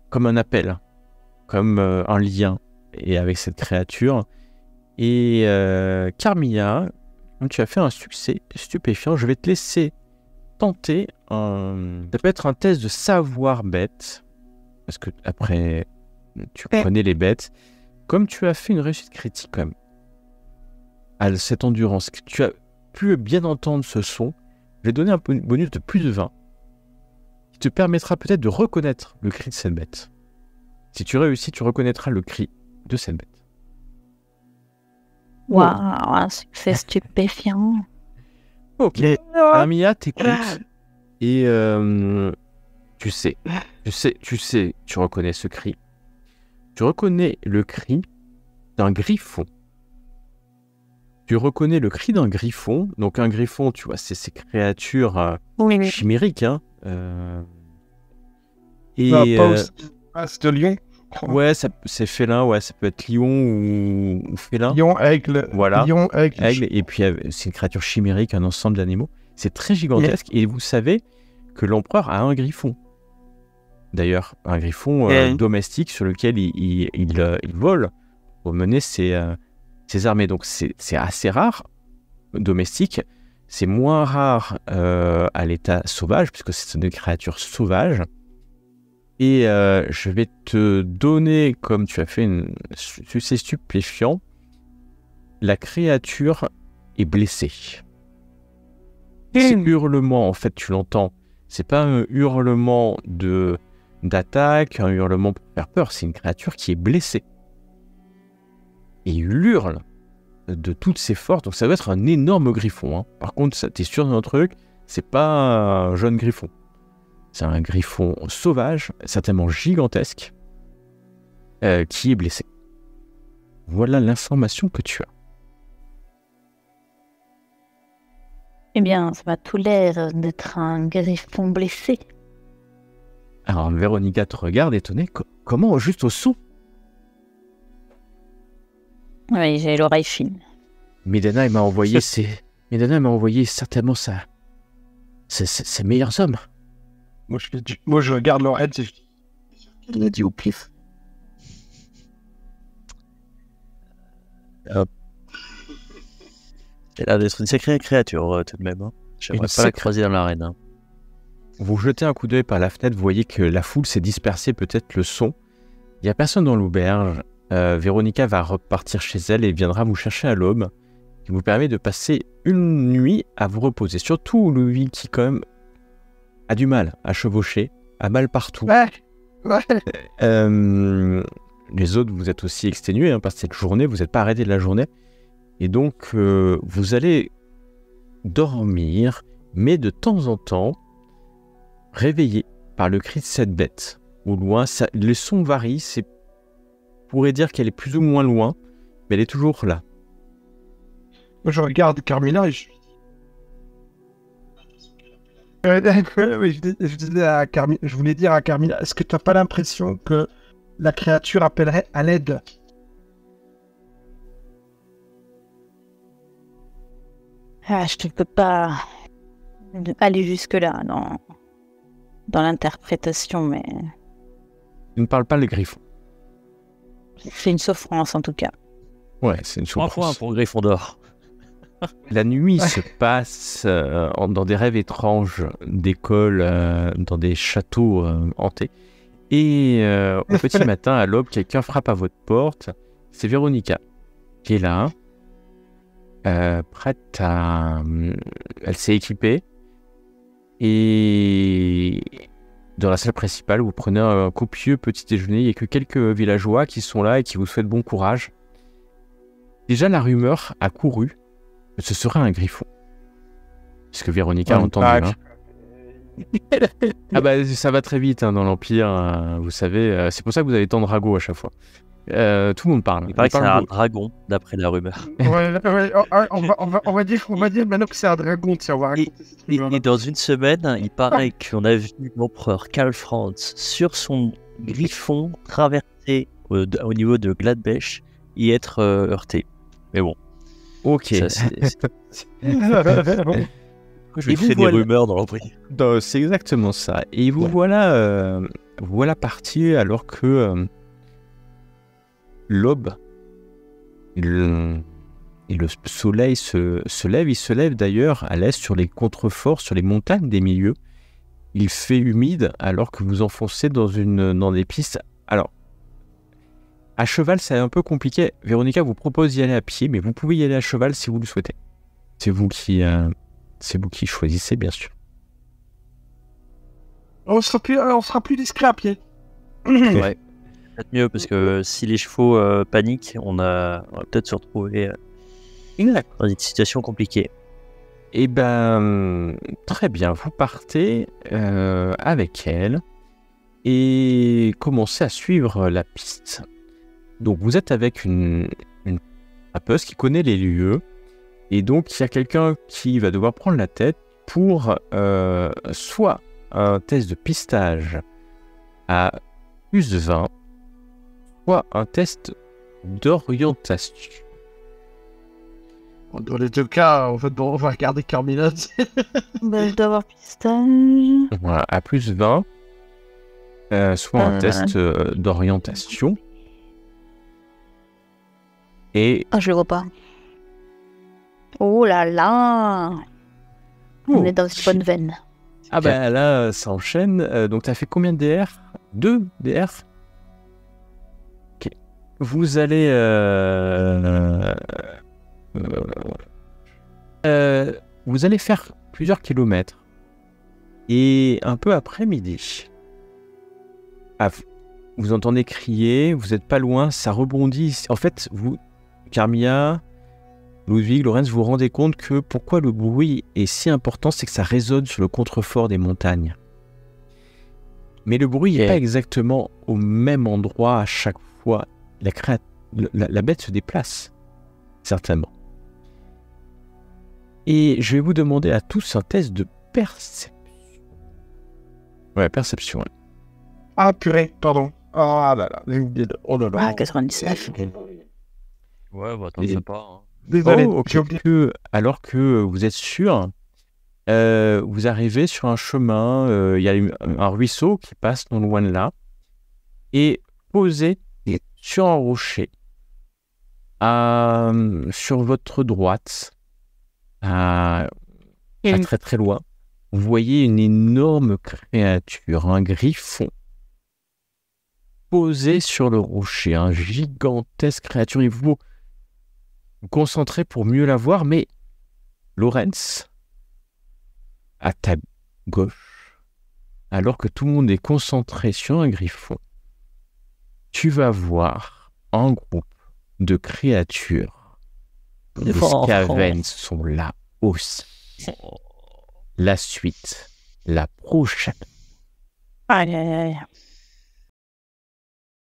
comme un appel, comme un lien et avec cette créature. Et Carmilla, comme tu as fait un succès stupéfiant, je vais te laisser tenter ça peut être un test de savoir bête, parce que après tu connais les bêtes. Comme tu as fait une réussite critique quand même, à cette endurance, que tu as pu bien entendre ce son, je vais donner un bonus de plus de 20, qui te permettra peut-être de reconnaître le cri de cette bête. Si tu réussis, tu reconnaîtras le cri de cette bête. Waouh, un succès stupéfiant. Ok. Armia, t'écoutes et tu reconnais ce cri. Tu reconnais le cri d'un griffon. Tu reconnais le cri d'un griffon. Donc un griffon, tu vois, c'est ces créatures Oui. chimériques. Et Pas aussi masse de lion. ouais, c'est félin, ouais, ça peut être lion ou félin. Lion, aigle. Voilà. Lion, aigle. Aigle, et puis c'est une créature chimérique, un ensemble d'animaux. C'est très gigantesque. Et vous savez que l'empereur a un griffon. D'ailleurs, un griffon domestique sur lequel il vole pour mener ses armées. Donc c'est assez rare, domestique. C'est moins rare à l'état sauvage, puisque c'est une créature sauvage. Et je vais te donner, comme tu as fait un succès stupéfiant, la créature est blessée. Ces hurlements, en fait, tu l'entends. C'est pas un hurlement d'attaque, un hurlement pour faire peur. C'est une créature qui est blessée. Et il hurle de toutes ses forces. Donc ça doit être un énorme griffon. Par contre, t'es sûr d'un truc, c'est pas un jeune griffon. C'est un griffon sauvage, certainement gigantesque, qui est blessé. Voilà l'information que tu as. Eh bien, ça m'a tout l'air d'être un griffon blessé. Alors, Véronica te regarde étonnée. Comment, juste au son? Oui, j'ai l'oreille fine. Midana m'a envoyé certainement ses meilleurs hommes. Moi, je regarde Lorenz et je dis... Il a dit au pif. Elle a l'air d'être une sacrée créature, tout de même. J'aimerais pas la croiser dans l'arène. Vous jetez un coup d'œil par la fenêtre, vous voyez que la foule s'est dispersée, peut-être le son. Il n'y a personne dans l'auberge. Véronica va repartir chez elle et viendra vous chercher à l'aube, qui vous permet de passer une nuit à vous reposer. Surtout lui qui, quand même, a du mal à chevaucher, a mal partout. Ouais. Les autres, vous êtes aussi exténués par cette journée, vous n'êtes pas arrêtés de la journée. Et donc, vous allez dormir, mais de temps en temps, réveillé par le cri de cette bête. Au loin, le son varie, on pourrait dire qu'elle est plus ou moins loin, mais elle est toujours là. Moi, je regarde Carmilla et je je voulais dire à Carmilla, est-ce que tu n'as pas l'impression que la créature appellerait à l'aide? Ah, je ne peux pas aller jusque-là dans l'interprétation, mais Je ne parle pas le griffon. C'est une souffrance, en tout cas. Ouais, c'est une 3 souffrance. points pour Gryffondor. La nuit se passe dans des rêves étranges d'école, dans des châteaux hantés. Et au petit matin, à l'aube, quelqu'un frappe à votre porte. C'est Véronica qui est là, prête à... Elle s'est équipée. Et dans la salle principale, vous prenez un copieux petit déjeuner. Il n'y a que quelques villageois qui sont là et qui vous souhaitent bon courage. Déjà, la rumeur a couru que ce serait un griffon. Puisque Véronica a entendu. Hein. Ah bah ça va très vite dans l'Empire, vous savez. C'est pour ça que vous avez tant de ragots à chaque fois. Tout le monde parle. Il paraît que c'est un beaucoup. dragon, d'après la rumeur. On va dire maintenant que c'est un dragon. Tiens, on va raconter cette rumeur-là. Et dans une semaine, il paraît qu'on a vu l'empereur Karl Franz sur son griffon traverser au niveau de Gladbech et être heurté. Mais bon, Ok. ça, je Et vais vous créer des voilà- rumeurs dans l'empire. C'est exactement ça. Et vous voilà parti alors que l'aube et le soleil se lève. Il se lève d'ailleurs à l'est sur les contreforts, sur les montagnes des milieux. Il fait humide alors que vous enfoncez dans des pistes. Alors, à cheval, c'est un peu compliqué. Véronica vous propose d'y aller à pied, mais vous pouvez y aller à cheval si vous le souhaitez. C'est vous qui choisissez, bien sûr. On sera plus discret à pied. Ouais, peut-être mieux parce que si les chevaux paniquent, on va peut-être se retrouver dans une situation compliquée. Eh ben, très bien. Vous partez avec elle et commencez à suivre la piste. Donc, vous êtes avec une trappeuse qui connaît les lieux. Et donc, il y a quelqu'un qui va devoir prendre la tête pour soit un test de pistage à plus 20, soit un test d'orientation. Dans les deux cas, en fait, on va regarder Carmina. Bah, je dois avoir pistage. Voilà, à plus 20, soit un test d'orientation. Et Ah, je le vois pas. Oh là là. On est dans une bonne veine. ah bah là, ça enchaîne. Donc, tu as fait combien de DR? 2 DR? Ok. Vous allez... vous allez faire plusieurs kilomètres. Et un peu après midi, vous entendez crier, vous n'êtes pas loin, ça rebondit. En fait, vous, Carmilla, Ludwig, Lorenz, vous vous rendez compte que pourquoi le bruit est si important, c'est que ça résonne sur le contrefort des montagnes. Mais le bruit n'est pas exactement au même endroit à chaque fois. La bête se déplace, certainement. Et je vais vous demander à tous un test de perception. Ouais, perception. Ouais. Ah, purée, pardon. Ah là là, oh là là. Ah, 99. Ouais, bah t'en fais pas. Hein. Désolé, Oh, ok. j'ai oublié. Alors que vous êtes sûr, vous arrivez sur un chemin, il y a un ruisseau qui passe non loin de là, et posé sur un rocher, sur votre droite, à très très loin, vous voyez une énorme créature, un griffon, posé sur le rocher, un gigantesque créature. Il faut vous concentrer pour mieux la voir, mais Lorenz, à ta gauche, alors que tout le monde est concentré sur un griffon, tu vas voir un groupe de créatures. Les Scaven sont là aussi. La suite, la prochaine. Aïe, aïe, aïe.